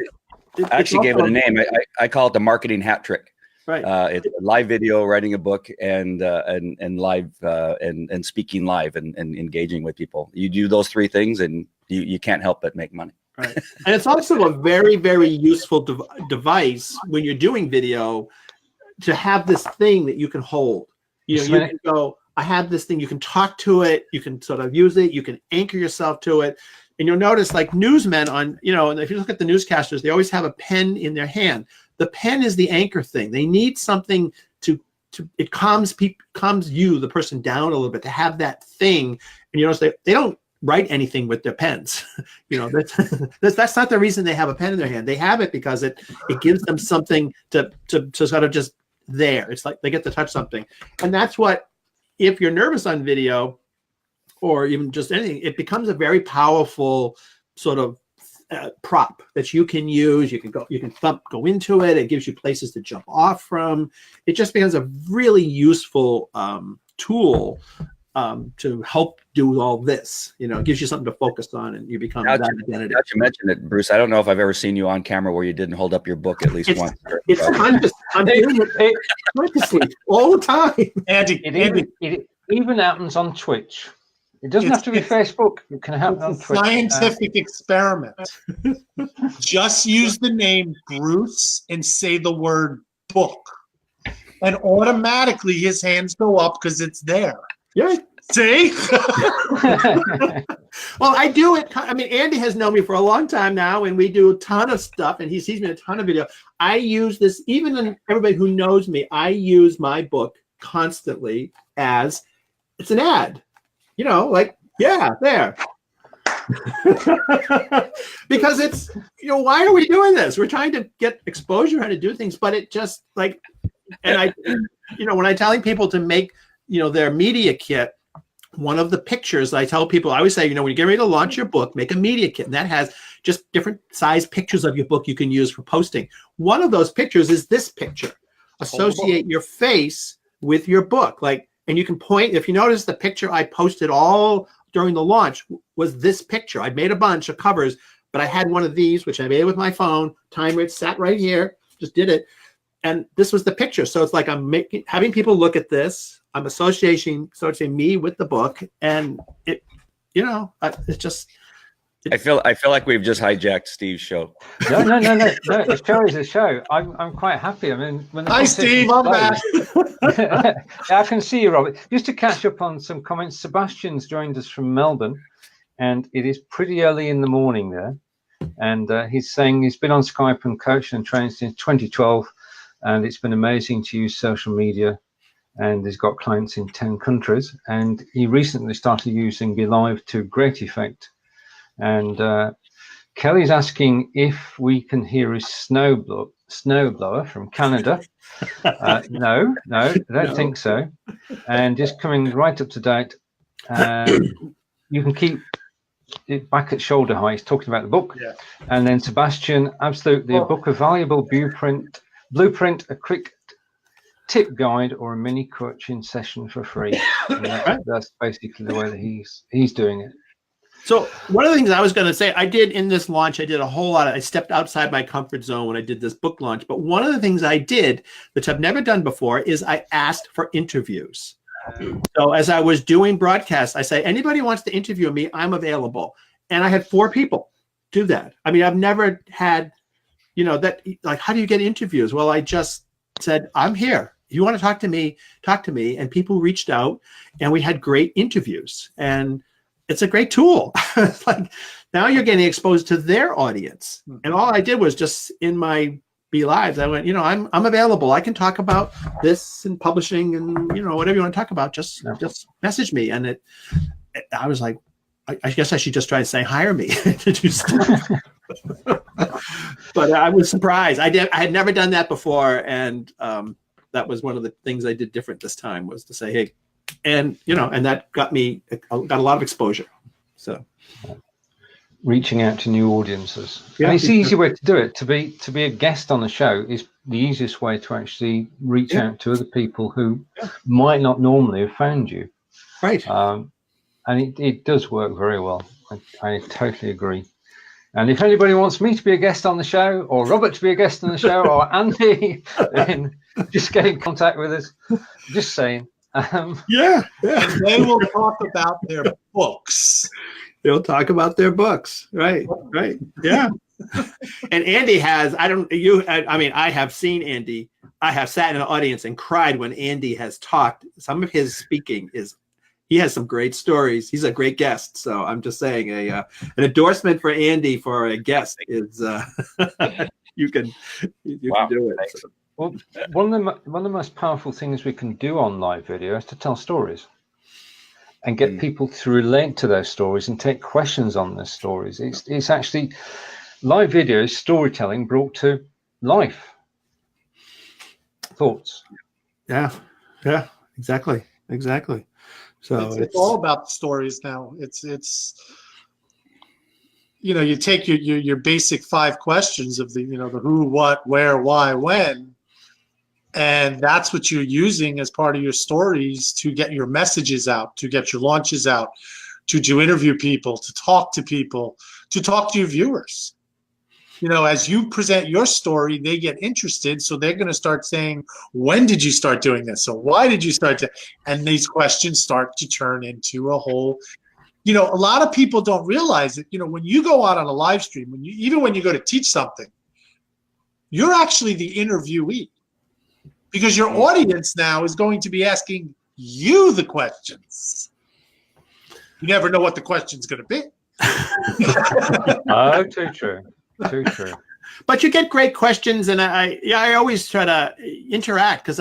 actually gave it a name. I call it the marketing hat trick. Right. It's a live video, writing a book, and live and speaking live and engaging with people. You do those 3 things, and you can't help but make money. Right. And it's also a very, very useful device when you're doing video to have this thing that you can hold. You can go, I have this thing. You can talk to it. You can sort of use it. You can anchor yourself to it. And you'll notice, like newsmen and if you look at the newscasters, they always have a pen in their hand. The pen is the anchor thing. They need something it calms you, the person, down a little bit, to have that thing. And you notice they don't write anything with their pens. That's not the reason they have a pen in their hand. They have it because it gives them something to sort of just there. It's like they get to touch something. And that's what, if you're nervous on video or even just anything, it becomes a very powerful sort of prop that you can use. You can go into it. It gives you places to jump off from. It just becomes a really useful tool to help do all this. It gives you something to focus on, and you become that identity. Now you mentioned it, Bruce. I don't know if I've ever seen you on camera where you didn't hold up your book at least once. I'm doing it consciously all the time. Andy, even happens on Twitch. It doesn't have to be Facebook. It can happen on It's a Twitch. scientific experiment. Just use the name Bruce and say the word book. And automatically his hands go up because it's there. Yeah. See? Well, I do it. I mean, Andy has known me for a long time now, and we do a ton of stuff, and he sees me in a ton of video. I use this, even in everybody who knows me, I use my book constantly as it's an ad. You know, like, yeah, there. Because it's, you know, why are we doing this? We're trying to get exposure how to do things, but it just like, and I, you know, when I'm telling people to make, you know, their media kit, one of the pictures I tell people, I always say, you know, when you get ready to launch your book, make a media kit. And that has just different size pictures of your book you can use for posting. One of those pictures is this picture. Associate your face with your book. Like, and you can point, if you notice the picture I posted all during the launch was this picture. I made a bunch of covers, but I had one of these, which I made with my phone, timer, it sat right here, just did it. And this was the picture. So it's like I'm having people look at this. I'm associating me with the book, and it, you know, it's just. I feel like we've just hijacked Steve's show. No. The show is a show. I'm quite happy. I mean, when Hi, Steve. I'm back. I can see you, Robert. Just to catch up on some comments, Sebastian's joined us from Melbourne, and it is pretty early in the morning there. And he's saying he's been on Skype and coaching and training since 2012, and it's been amazing to use social media. And he's got clients in 10 countries. And he recently started using BlIFbot to great effect. And Kelly's asking if we can hear his snowblower from Canada. No, I don't think so. And just coming right up to date, you can keep it back at shoulder height. He's talking about the book. Yeah. And then Sebastian, absolutely, a book, a valuable blueprint, a quick tip guide, or a mini coaching session for free. That's basically the way that he's doing it. So one of the things I was going to say, I did in this launch, I did a whole lot. I stepped outside my comfort zone when I did this book launch. But one of the things I did, which I've never done before, is I asked for interviews. So as I was doing broadcasts, I say, anybody wants to interview me, I'm available. And I had 4 people do that. I mean, I've never had, you know, that, like, how do you get interviews? Well, I just said, I'm here. If you want to talk to me, talk to me. And people reached out, and we had great interviews. And it's a great tool. Like, now you're getting exposed to their audience. And all I did was just in my BLives, I went, you know, I'm available. I can talk about this and publishing and, you know, whatever you want to talk about, just message me. And I was like, I guess I should just try to say, hire me to do stuff. But I was surprised. I had never done that before. And that was one of the things I did different this time, was to say, hey, and, you know, and that got a lot of exposure. So reaching out to new audiences. Yeah, and it's the easy way to do it. To be a guest on the show is the easiest way to actually reach out to other people who might not normally have found you. Right. And it does work very well. I totally agree. And if anybody wants me to be a guest on the show, or Robert to be a guest on the show, or Andy, then just get in contact with us. Just saying. Yeah. And they will talk about their books. They'll talk about their books. Right. Yeah. And Andy has, I have seen Andy. I have sat in an audience and cried when Andy has talked. Some of his speaking he has some great stories. He's a great guest. So I'm just saying an endorsement for Andy for a guest is you can do it. So. Well, one of the most powerful things we can do on live video is to tell stories and get people to relate to those stories and take questions on those stories. It's actually live video is storytelling brought to life. Thoughts? Yeah, exactly. So it's all about the stories now. It's you know, you take your basic 5 questions of the, you know, the who, what, where, why, when. And that's what you're using as part of your stories to get your messages out, to get your launches out, to interview people, to talk to people, to talk to your viewers. you know, as you present your story, they get interested. So they're going to start saying, when did you start doing this? So why did you start to, and these questions start to turn into a whole, you know, a lot of people don't realize that, you know, when you go out on a live stream, even when you go to teach something, you're actually the interviewee, because your audience now is going to be asking you the questions. You never know what the question's going to be. Oh, too true. Too true. But you get great questions, and I always try to interact, because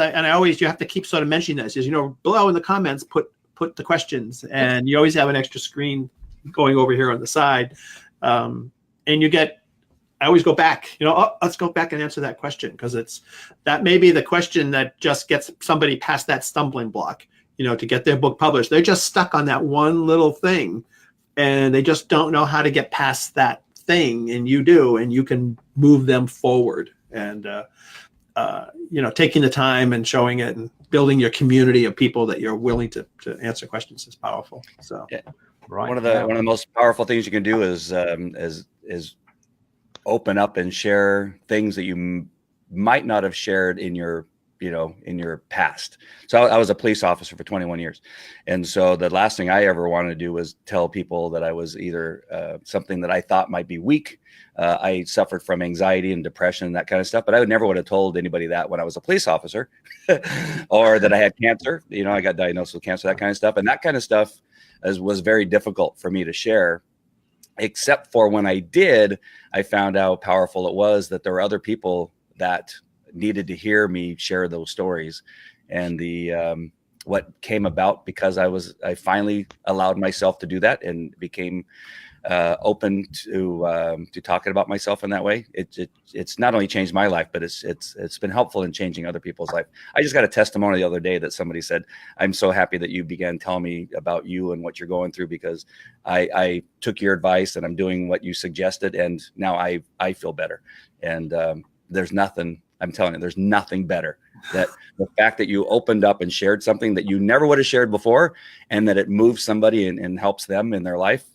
you have to keep sort of mentioning this. Is, you know, below in the comments, put the questions, and you always have an extra screen going over here on the side, and I always go back. You know, oh, let's go back and answer that question, because that may be the question that just gets somebody past that stumbling block. You know, to get their book published, they're just stuck on that one little thing, and they just don't know how to get past that thing, and you do, and you can move them forward. And you know, taking the time and showing it and building your community of people that you're willing to answer questions is powerful. So yeah. Right. One of the most powerful things you can do is open up and share things that you might not have shared in your past. So I was a police officer for 21 years. And so the last thing I ever wanted to do was tell people that I was either something that I thought might be weak. I suffered from anxiety and depression and that kind of stuff, but I would have told anybody that when I was a police officer or that I had cancer. You know, I got diagnosed with cancer, that kind of stuff. And that kind of stuff was very difficult for me to share, except for when I did, I found out how powerful it was that there were other people that needed to hear me share those stories. And the what came about because I finally allowed myself to do that and became open to talking about myself in that way. It's not only changed my life, but it's been helpful in changing other people's life. I just got a testimony the other day that somebody said, "I'm so happy that you began telling me about you and what you're going through, because I took your advice and I'm doing what you suggested, and now I feel better." And there's nothing. I'm telling you, there's nothing better that the fact that you opened up and shared something that you never would have shared before, and that it moves somebody and helps them in their life.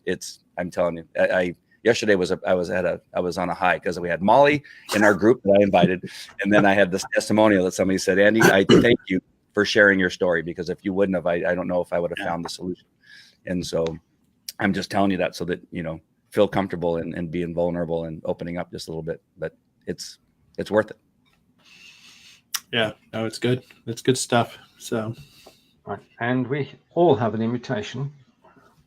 I'm telling you, yesterday I was on a high, because we had Molly in our group that I invited. And then I had this testimonial that somebody said, "Andy, I thank you for sharing your story, because if you wouldn't have, I don't know if I would have found the solution." And so I'm just telling you that so that, you know, feel comfortable and being vulnerable and opening up just a little bit, but it's worth it. Yeah, no, it's good. It's good stuff. So, right. And we all have an invitation,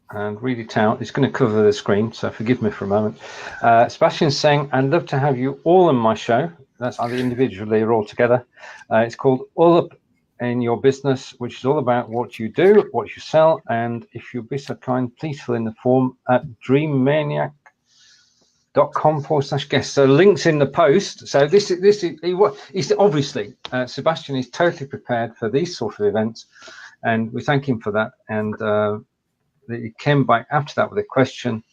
and read it out. It's going to cover the screen, so forgive me for a moment. Sebastian's saying, "I'd love to have you all on my show." That's either individually or all together. It's called All Up in Your Business, which is all about what you do, what you sell. And if you'll be so kind, please fill in the form at dreammaniac.com/guest. So links in the post. So this is obviously Sebastian is totally prepared for these sort of events, and we thank him for that. And he came back after that with a question.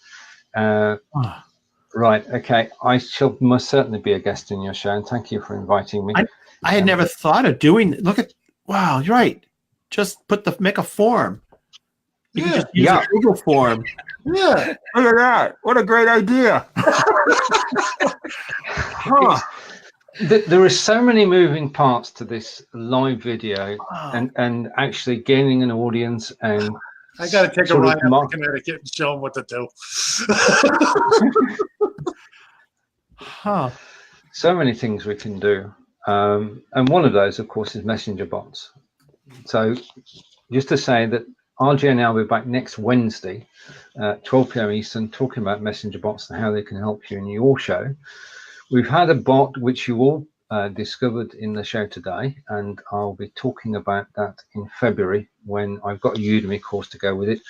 Right, okay, I shall most certainly be a guest in your show, and thank you for inviting me. I had never thought of doing. Wow, you're right. Just make a form. You can just use a Google form. Yeah. Look at that. What a great idea. There are so many moving parts to this live video, and actually gaining an audience. And I got to take a ride up to Connecticut and show them what to do. So many things we can do. And one of those, of course, is messenger bots. So just to say that RJ and I will be back next Wednesday, 12 p.m. Eastern, talking about messenger bots and how they can help you in your show. We've had a bot which you all discovered in the show today, and I'll be talking about that in February when I've got a Udemy course to go with it.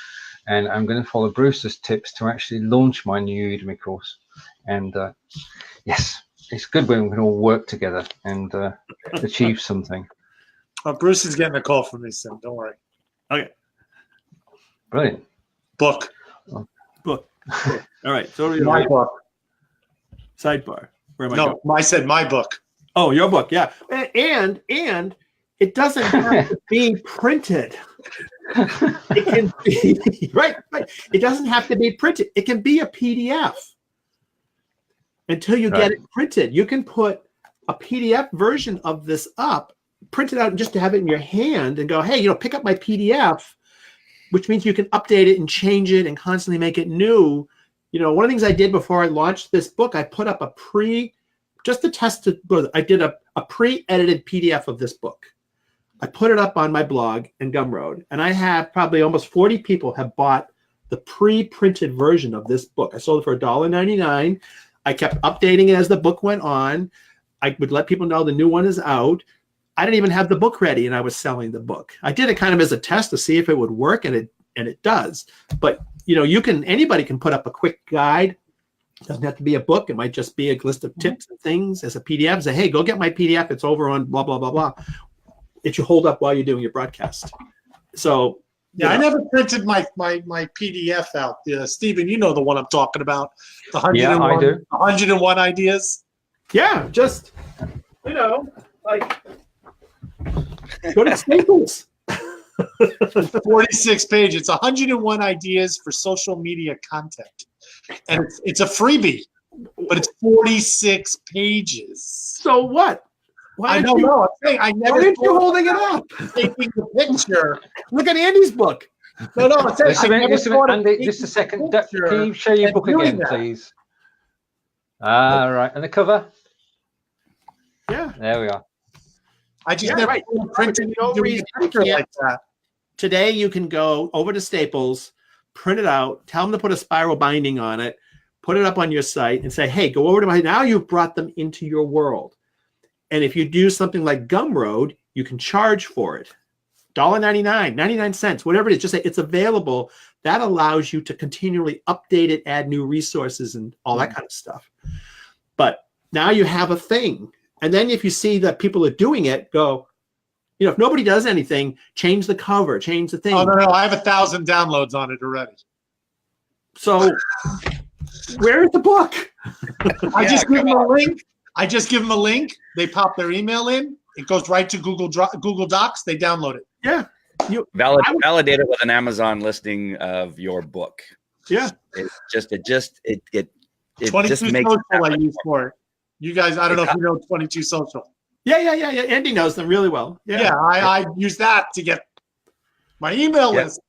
And I'm going to follow Bruce's tips to actually launch my new Udemy course. And yes, it's good when we can all work together and achieve something. Oh, Bruce is getting a call from me soon. Don't worry. Okay. Brilliant. Book. All right. So my book. Sidebar. Where am I going? I said my book. Oh, your book. Yeah. And it doesn't have to be printed. It can be right. It doesn't have to be printed. It can be a PDF. until you get it printed. You can put a PDF version of this up, print it out, and just to have it in your hand and go, hey, pick up my PDF, which means you can update it and change it and constantly make it new. One of the things I did before I launched this book, I put up just to test it, I did a pre-edited PDF of this book. I put it up on my blog in Gumroad, and I have probably almost 40 people have bought the pre-printed version of this book. I sold it for $1.99. I kept updating it as the book went on. I would let people know the new one is out. I didn't even have the book ready, and I was selling the book. I did it kind of as a test to see if it would work, and it does. But anybody can put up a quick guide. It doesn't have to be a book. It might just be a list of tips and things as a PDF. Say, hey, go get my PDF. It's over on blah blah blah blah. It you hold up while you're doing your broadcast. So I never printed my PDF out. Steven, you know the one I'm talking about. The 101, I do. 101 ideas. Yeah, just like go to Staples. 46 pages. It's 101 ideas for social media content. And it's a freebie, but it's 46 pages. So what? I don't know. I'm saying I never. Why aren't you holding it up? Taking the picture. Look at Andy's book. No, I'm saying Andy, just a second. Can you show your book again, please? Right. And the cover? Yeah. There we are. I just never printed no reason like that. Today you can go over to Staples, print it out, tell them to put a spiral binding on it, put it up on your site, and say, hey, go over to now you've brought them into your world. And if you do something like Gumroad, you can charge for it. $1.99, 99 cents, whatever it is, just say it's available. That allows you to continually update it, add new resources and all that kind of stuff. But now you have a thing. And then if you see that people are doing it, go, if nobody does anything, change the cover, change the thing. Oh, no, I have 1,000 downloads on it already. So where's the book? I just give them a link. They pop their email in. It goes right to Google Docs. They download it. Yeah. Validate it with an Amazon listing of your book. Yeah. It just 22 just makes Social I use for it. You guys, I don't know if you know 22 Social. Yeah. Andy knows them really well. Yeah, I use that to get my email list.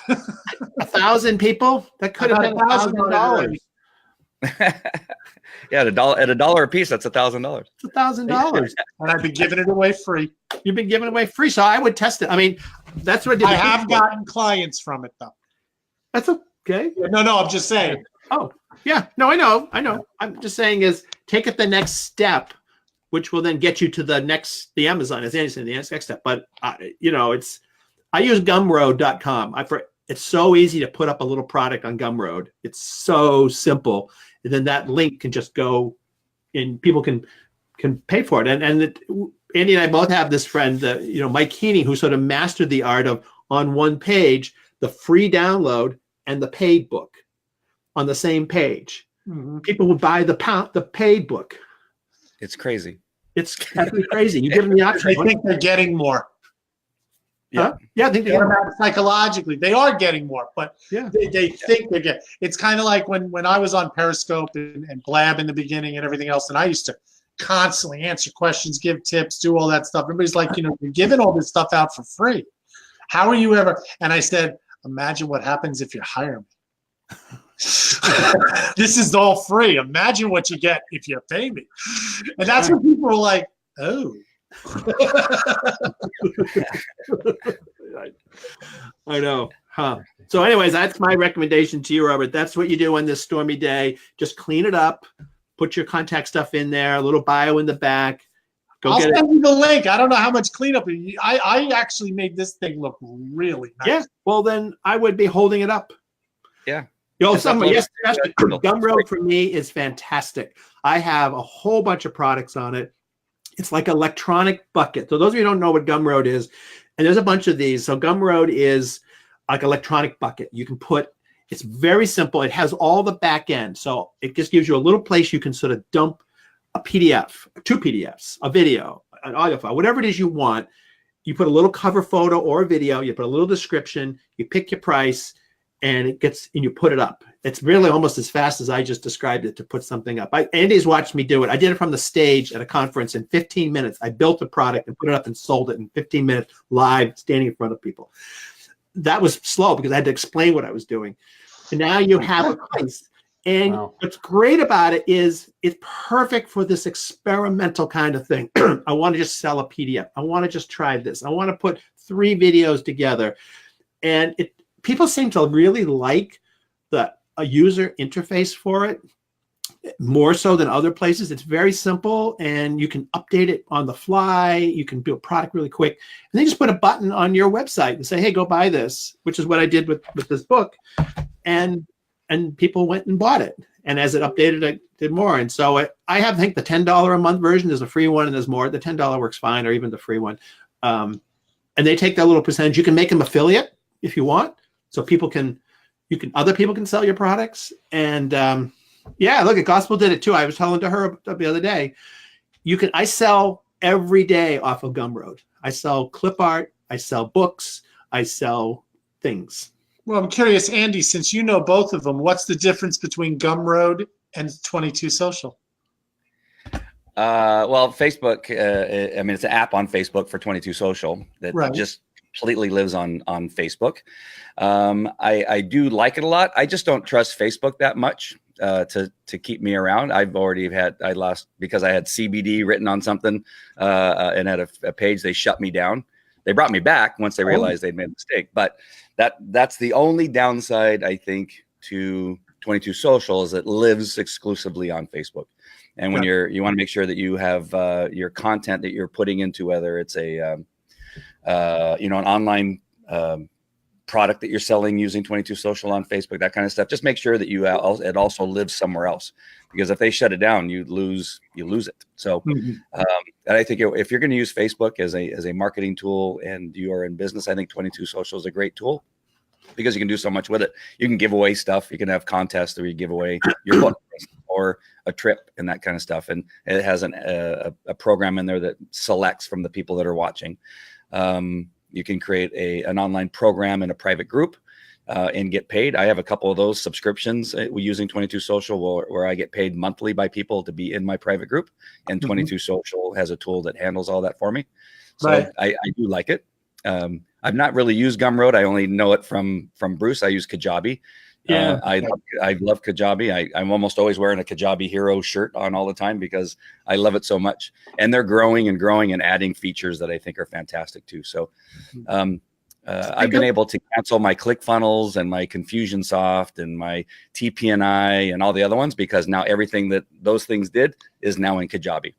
1,000 people? That could have been $1,000. Yeah, at $1 a piece, that's $1,000. It's $1,000. And I've been giving it away free. You've been giving it away free, so I would test it. I mean, that's what I did. I have gotten clients from it, though. That's okay. No, I'm just saying. Oh, yeah. No, I know. I'm just saying is take it the next step, which will then get you to the Amazon, as Andy said, the next step. But, I use Gumroad.com. It's so easy to put up a little product on Gumroad. It's so simple. And then that link can just go and people can pay for it. And Andy and I both have this friend, Mike Keeney, who sort of mastered the art of on one page, the free download and the paid book on the same page. Mm-hmm. People would buy the paid book. It's crazy. It's absolutely crazy. You give them the option. I think they're getting more. Yeah, huh? Yeah. I think psychologically, they are getting more, but they think they're getting. It's kind of like when I was on Periscope and Blab in the beginning and everything else, and I used to constantly answer questions, give tips, do all that stuff. Everybody's like, you're giving all this stuff out for free. How are you ever? And I said, imagine what happens if you hire me. This is all free. Imagine what you get if you pay me. And that's when people are like, oh. I know. Huh. So anyways, that's my recommendation to you, Robert. That's what you do on this stormy day. Just clean it up, put your contact stuff in there, a little bio in the back. I'll send you the link. I don't know how much cleanup. I actually made this thing look really nice. Yeah. Well, then I would be holding it up. Yeah. Gumroad for me is fantastic. I have a whole bunch of products on it. It's like an electronic bucket. So those of you who don't know what Gumroad is, and there's a bunch of these. So Gumroad is like electronic bucket. You can put, it's very simple. It has all the back end. So it just gives you a little place you can sort of dump a PDF, 2 PDFs, a video, an audio file, whatever it is you want. You put a little cover photo or a video, you put a little description, you pick your price, and you put it up. It's really almost as fast as I just described it to put something up. Andy's watched me do it. I did it from the stage at a conference in 15 minutes. I built a product and put it up and sold it in 15 minutes live, standing in front of people. That was slow because I had to explain what I was doing. And now you have a place. And what's great about it is it's perfect for this experimental kind of thing. I want to just sell a PDF. I want to just try this. I want to put 3 videos together. And people seem to really like a user interface for it more so than other places. It's very simple, and you can update it on the fly. You can do a product really quick, and then just put a button on your website and say, hey, go buy this, which is what I did with this book. And people went and bought it. And as it updated, I did more. And so I think the $10 a month version is a free one, and there's more. The $10 works fine, or even the free one. And they take that little percentage. You can make them affiliate if you want, so other people can sell your products. And look, Gospel did it too. I was telling to her the other day, I sell every day off of Gumroad. I sell clip art, I sell books, I sell things. Well, I'm curious, Andy, since you know both of them, what's the difference between Gumroad and 22 Social? Well, Facebook, it's an app on Facebook for 22 Social that just completely lives on Facebook. I do like it a lot. I just don't trust Facebook that much to keep me around. I lost because I had CBD written on something and had a page. They shut me down. They brought me back once they realized they'd made a mistake. But that's the only downside, I think, to 22 Social is it lives exclusively on Facebook. And when you want to make sure that you have your content that you're putting into, whether it's an online product that you're selling using 22 Social on Facebook, that kind of stuff, just make sure that it also lives somewhere else, because if they shut it down, you lose it. So and I think if you're going to use Facebook as a marketing tool and you are in business, I think 22 Social is a great tool because you can do so much with it. You can give away stuff. You can have contests where you give away your book or a trip and that kind of stuff. And it has a program in there that selects from the people that are watching. You can create an online program in a private group and get paid. I have a couple of those subscriptions using 22 Social where I get paid monthly by people to be in my private group. And 22 Social has a tool that handles all that for me. So I do like it. I've not really used Gumroad. I only know it from Bruce. I use Kajabi. I love Kajabi. I'm almost always wearing a Kajabi Hero shirt on all the time because I love it so much. And they're growing and adding features that I think are fantastic too. So I've been able to cancel my ClickFunnels and my Confusionsoft and my TPNI and all the other ones because now everything that those things did is now in Kajabi.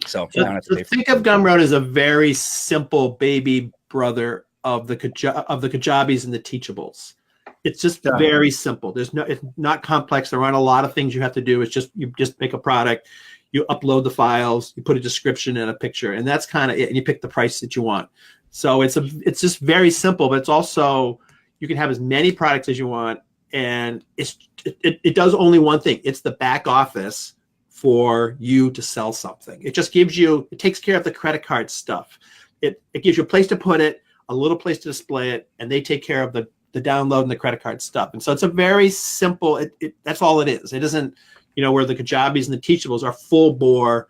So think of Gumroad as a very simple baby brother of the Kajabis and the Teachables. It's just very simple. It's not complex. There aren't a lot of things you have to do. It's just you just make a product, you upload the files, you put a description and a picture, and that's kind of it. And you pick the price that you want. So it's just very simple, but it's also you can have as many products as you want, and it does only one thing. It's the back office for you to sell something. It just it takes care of the credit card stuff. It gives you a place to put it, a little place to display it, and they take care of the download and the credit card stuff. And so it's a very simple, that's all it is. It isn't, where the Kajabis and the Teachables are full bore,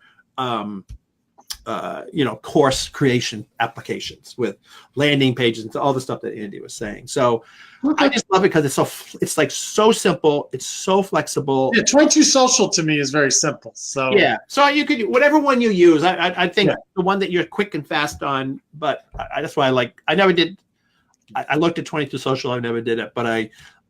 course creation applications with landing pages and all the stuff that Andy was saying. So I just love it because it's like so simple. It's so flexible. Yeah, 22 Social to me is very simple. So yeah, so you could whatever one you use. I think the one that you're quick and fast on. But that's why I never did. I looked at 22 Social. I never did it, but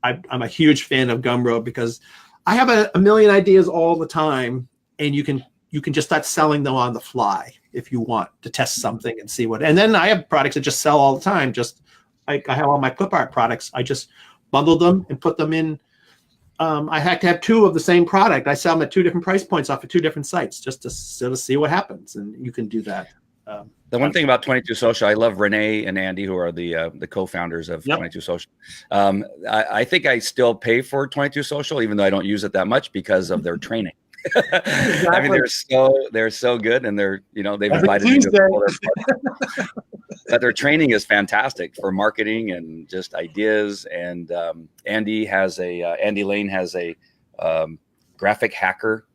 I'm a huge fan of Gumroad because I have a million ideas all the time, and you can just start selling them on the fly if you want to test something and see what. And then I have products that just sell all the time. Just like I have all my clip art products. I just bundle them and put them in. I had to have 2 of the same product. I sell them at 2 different price points off of 2 different sites just to sort of see what happens, and you can do that. The one thing about 22 Social, I love Renee and Andy, who are the co-founders of 22 Social. I think I still pay for 22 Social, even though I don't use it that much because of their training. I mean, they're so good, and they've invited me to but their training is fantastic for marketing and just ideas. And Andy Lane has a graphic hacker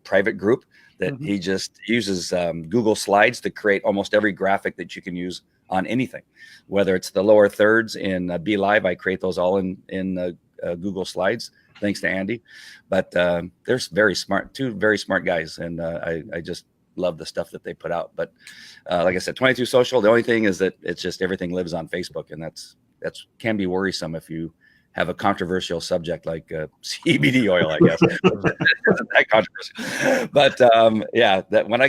private group that he just uses Google Slides to create almost every graphic that you can use on anything, whether it's the lower thirds in BLive. I create those all in Google Slides, thanks to Andy. But they're two very smart guys, and I just love the stuff that they put out. But like I said, 22 Social, the only thing is that it's just everything lives on Facebook, and that's can be worrisome if you have a controversial subject like CBD oil, I guess. It wasn't that controversial. But yeah, that when I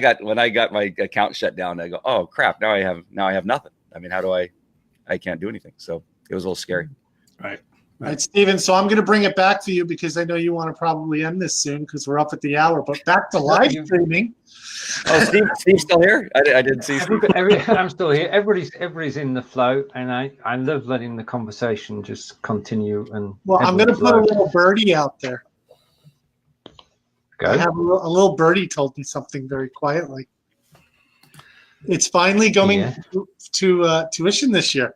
got my account shut down, I go, oh crap, now I have nothing. I mean, how do I can't do anything. So it was a little scary. Right. All right, Steven. So I'm going to bring it back to you because I know you want to probably end this soon because we're up at the hour. But back to live streaming. Oh, Steve's still here? I didn't see Steve. I'm still here. Everybody's in the flow, and I love letting the conversation just continue. And well, I'm going to put a little birdie out there. Go. I have a little birdie told me something very quietly. It's finally going to tuition this year.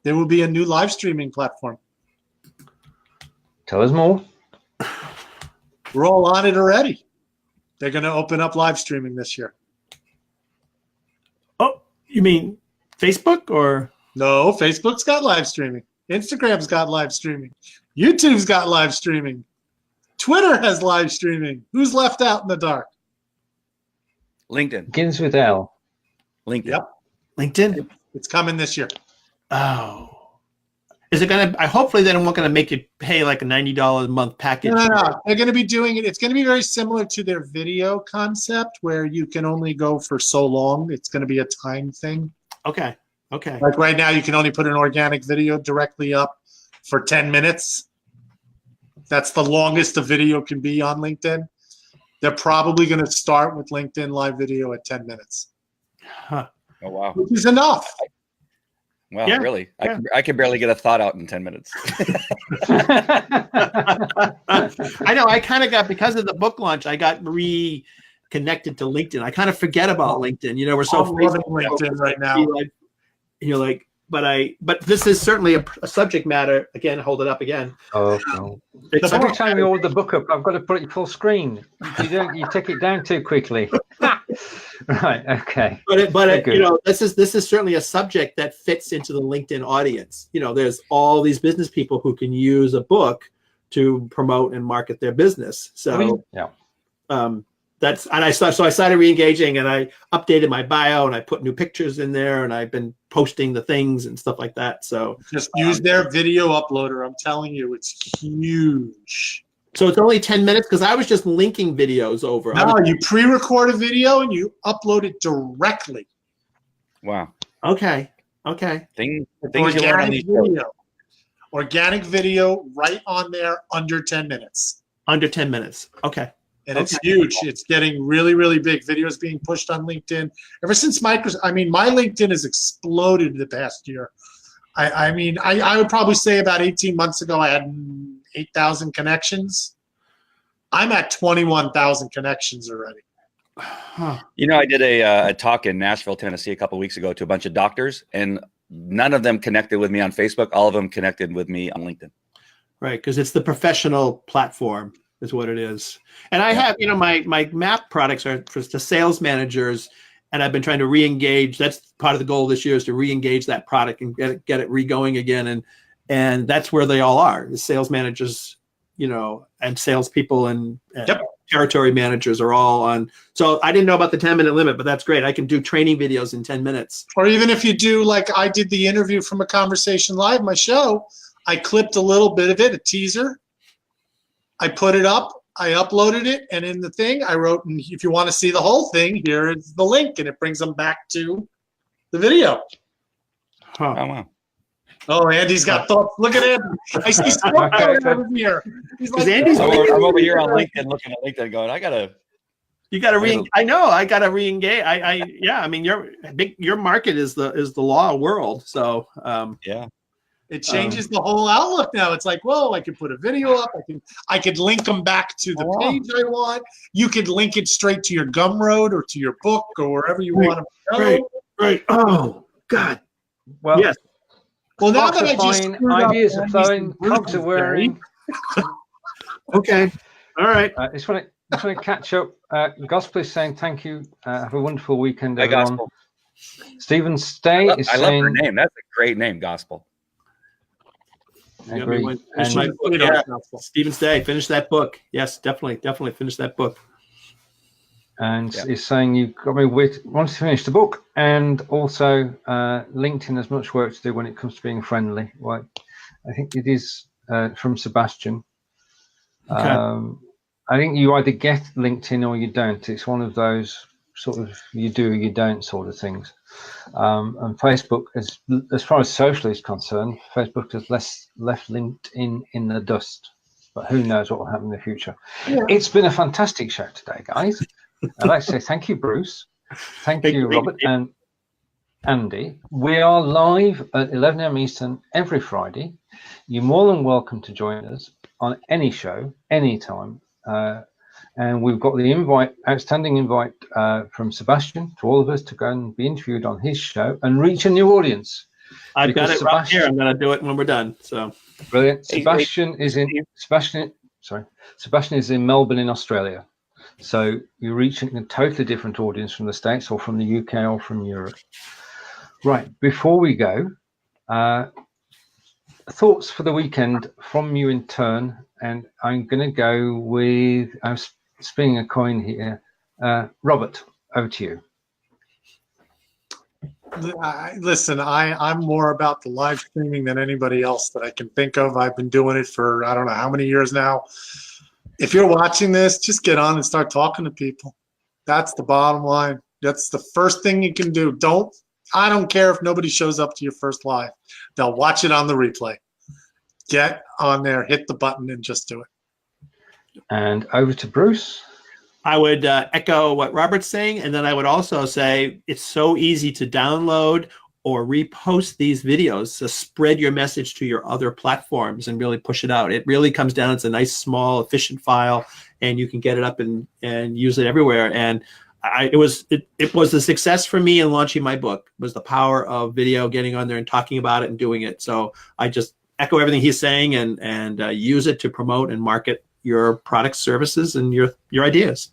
There will be a new live streaming platform. Tell us more. We're all on it already. They're going to open up live streaming this year. Oh, you mean Facebook or? No, Facebook's got live streaming. Instagram's got live streaming. YouTube's got live streaming. Twitter has live streaming. Who's left out in the dark? LinkedIn. Begins with L. LinkedIn. Yep. LinkedIn? It's coming this year. Oh. Is it going to, hopefully they're not going to make you pay like a $90 a month package. No. They're going to be doing it. It's going to be very similar to their video concept where you can only go for so long. It's going to be a time thing. Okay. Like right now, you can only put an organic video directly up for 10 minutes. That's the longest a video can be on LinkedIn. They're probably going to start with LinkedIn live video at 10 minutes. Huh. Oh, wow. Which is enough. Well, really? Yeah. I can barely get a thought out in 10 minutes. I know. I kind of got, because of the book launch, I got reconnected to LinkedIn. I kind of forget about LinkedIn. We're so loving LinkedIn right now. But this is certainly a subject matter. Again, hold it up again. Oh, no. Every time you hold the book up, I've got to put it full screen. You take it down too quickly. Right. Okay. But this is certainly a subject that fits into the LinkedIn audience. There's all these business people who can use a book to promote and market their business. So I started re-engaging, and I updated my bio, and I put new pictures in there, and I've been posting the things and stuff like that. So just use their video uploader. I'm telling you, it's huge. So it's only 10 minutes because I was just linking videos over. No, you pre-record a video and you upload it directly. Wow. Okay. Things you learn on these video. Organic video right on there under 10 minutes. Under 10 minutes. Okay. And it's huge. It's getting really, really big. Videos being pushed on LinkedIn. Ever since my LinkedIn has exploded the past year. I would probably say about 18 months ago, I had 8,000 connections. I'm at 21,000 connections already. Huh. I did a talk in Nashville, Tennessee a couple of weeks ago to a bunch of doctors, and none of them connected with me on Facebook. All of them connected with me on LinkedIn. Right, because it's the professional platform is what it is. And I have, my map products are for the sales managers, and I've been trying to re-engage. That's part of the goal this year is to re-engage that product and get it re-going again. And that's where they all are. The sales managers, and salespeople and territory managers are all on. So I didn't know about the 10-minute limit, but that's great. I can do training videos in 10 minutes. Or even if you do, like I did the interview from A Conversation Live, my show, I clipped a little bit of it, a teaser. I put it up. I uploaded it, and in the thing, I wrote, if you want to see the whole thing, here is the link, and it brings them back to the video. Huh. Oh, wow. Oh, Andy's got thoughts. Look at Andy. I see smoke coming out of here. He's like, Andy's I'm over here on LinkedIn looking at LinkedIn going, you got to re-engage. I know. I got to re-engage. Your market is the law world. So, yeah. It changes the whole outlook now. It's like, whoa, I could put a video up. I could link them back to the page I want. You could link it straight to your Gumroad or to your book or wherever you want to go. Right. Oh, God. Well, yes. Well, now Sparks that I are just flying, screwed up ideas are Andy's flowing, cogs are birthday, whirring. Okay. All right. I just want to catch up. Gospel is saying thank you. Have a wonderful weekend, Hi, everyone. Gospel. Stephen Stay is I love her saying, name. That's a great name, Gospel. I agree. Finish my book. Yeah. Stephen Stay, finish that book. Yes, definitely finish that book. And is saying you've got me with wants to finish the book, and also LinkedIn has much work to do when it comes to being friendly. Well, I think it is from Sebastian. Okay. I think you either get LinkedIn or you don't. It's one of those sort of you do or you don't sort of things. And Facebook, as far as social is concerned, Facebook has left LinkedIn in the dust. But who knows what will happen in the future? Yeah. It's been a fantastic show today, guys. I'd like to say thank you, Bruce. Thank you, Robert and Andy. We are live at 11 a.m. Eastern every Friday. You're more than welcome to join us on any show, anytime. And we've got the outstanding invite from Sebastian to all of us to go and be interviewed on his show and reach a new audience. I've got it right here. I'm going to do it when we're done. So brilliant. Sebastian is in Melbourne in Australia. So you're reaching a totally different audience from the States or from the UK or from Europe. Right, before we go, thoughts for the weekend from you in turn, and I'm going to go with, I'm spinning a coin here. Robert, over to you. Listen, I'm more about the live streaming than anybody else that I can think of. I've been doing it for I don't know how many years now. If you're watching this, just get on and start talking to people. That's the bottom line. That's the first thing you can do. I don't care if nobody shows up to your first live. They'll watch it on the replay. Get on there, hit the button, and just do it. And over to Bruce. I would echo what Robert's saying, and then I would also say it's so easy to download or repost these videos to spread your message to your other platforms and really push it out. It really comes down. It's a nice, small, efficient file, and you can get it up and use it everywhere. And it was a success for me in launching my book, was the power of video, getting on there and talking about it and doing it. So I just echo everything he's saying and use it to promote and market your products, services, and your ideas.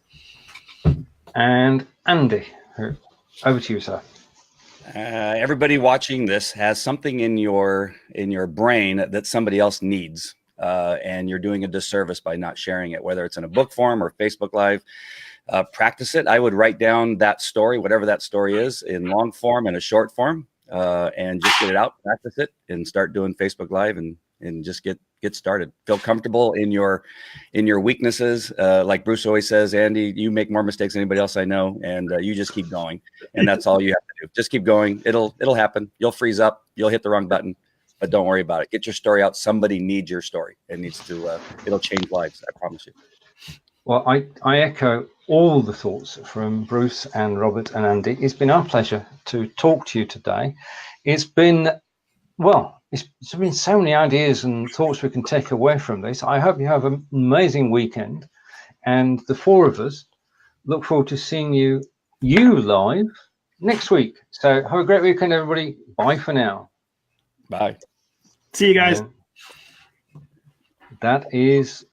And Andy, over to you, sir. Everybody watching this has something in your brain that somebody else needs, and you're doing a disservice by not sharing it, whether it's in a book form or Facebook Live. Practice it. I would write down that story, whatever that story is, in long form and a short form, and just get it out, practice it, and start doing Facebook Live and just get started. Feel comfortable in your weaknesses. Like Bruce always says, Andy, you make more mistakes than anybody else I know, and you just keep going. And that's all you have to do. Just keep going. It'll happen. You'll freeze up. You'll hit the wrong button, but don't worry about it. Get your story out. Somebody needs your story. It needs to. It'll change lives. I promise you. Well, I echo all the thoughts from Bruce and Robert and Andy. It's been our pleasure to talk to you today. It's been so many ideas and thoughts we can take away from this. I hope you have an amazing weekend, and the four of us look forward to seeing you live next week. So have a great weekend, everybody. Bye for now. Bye. See you guys. And that is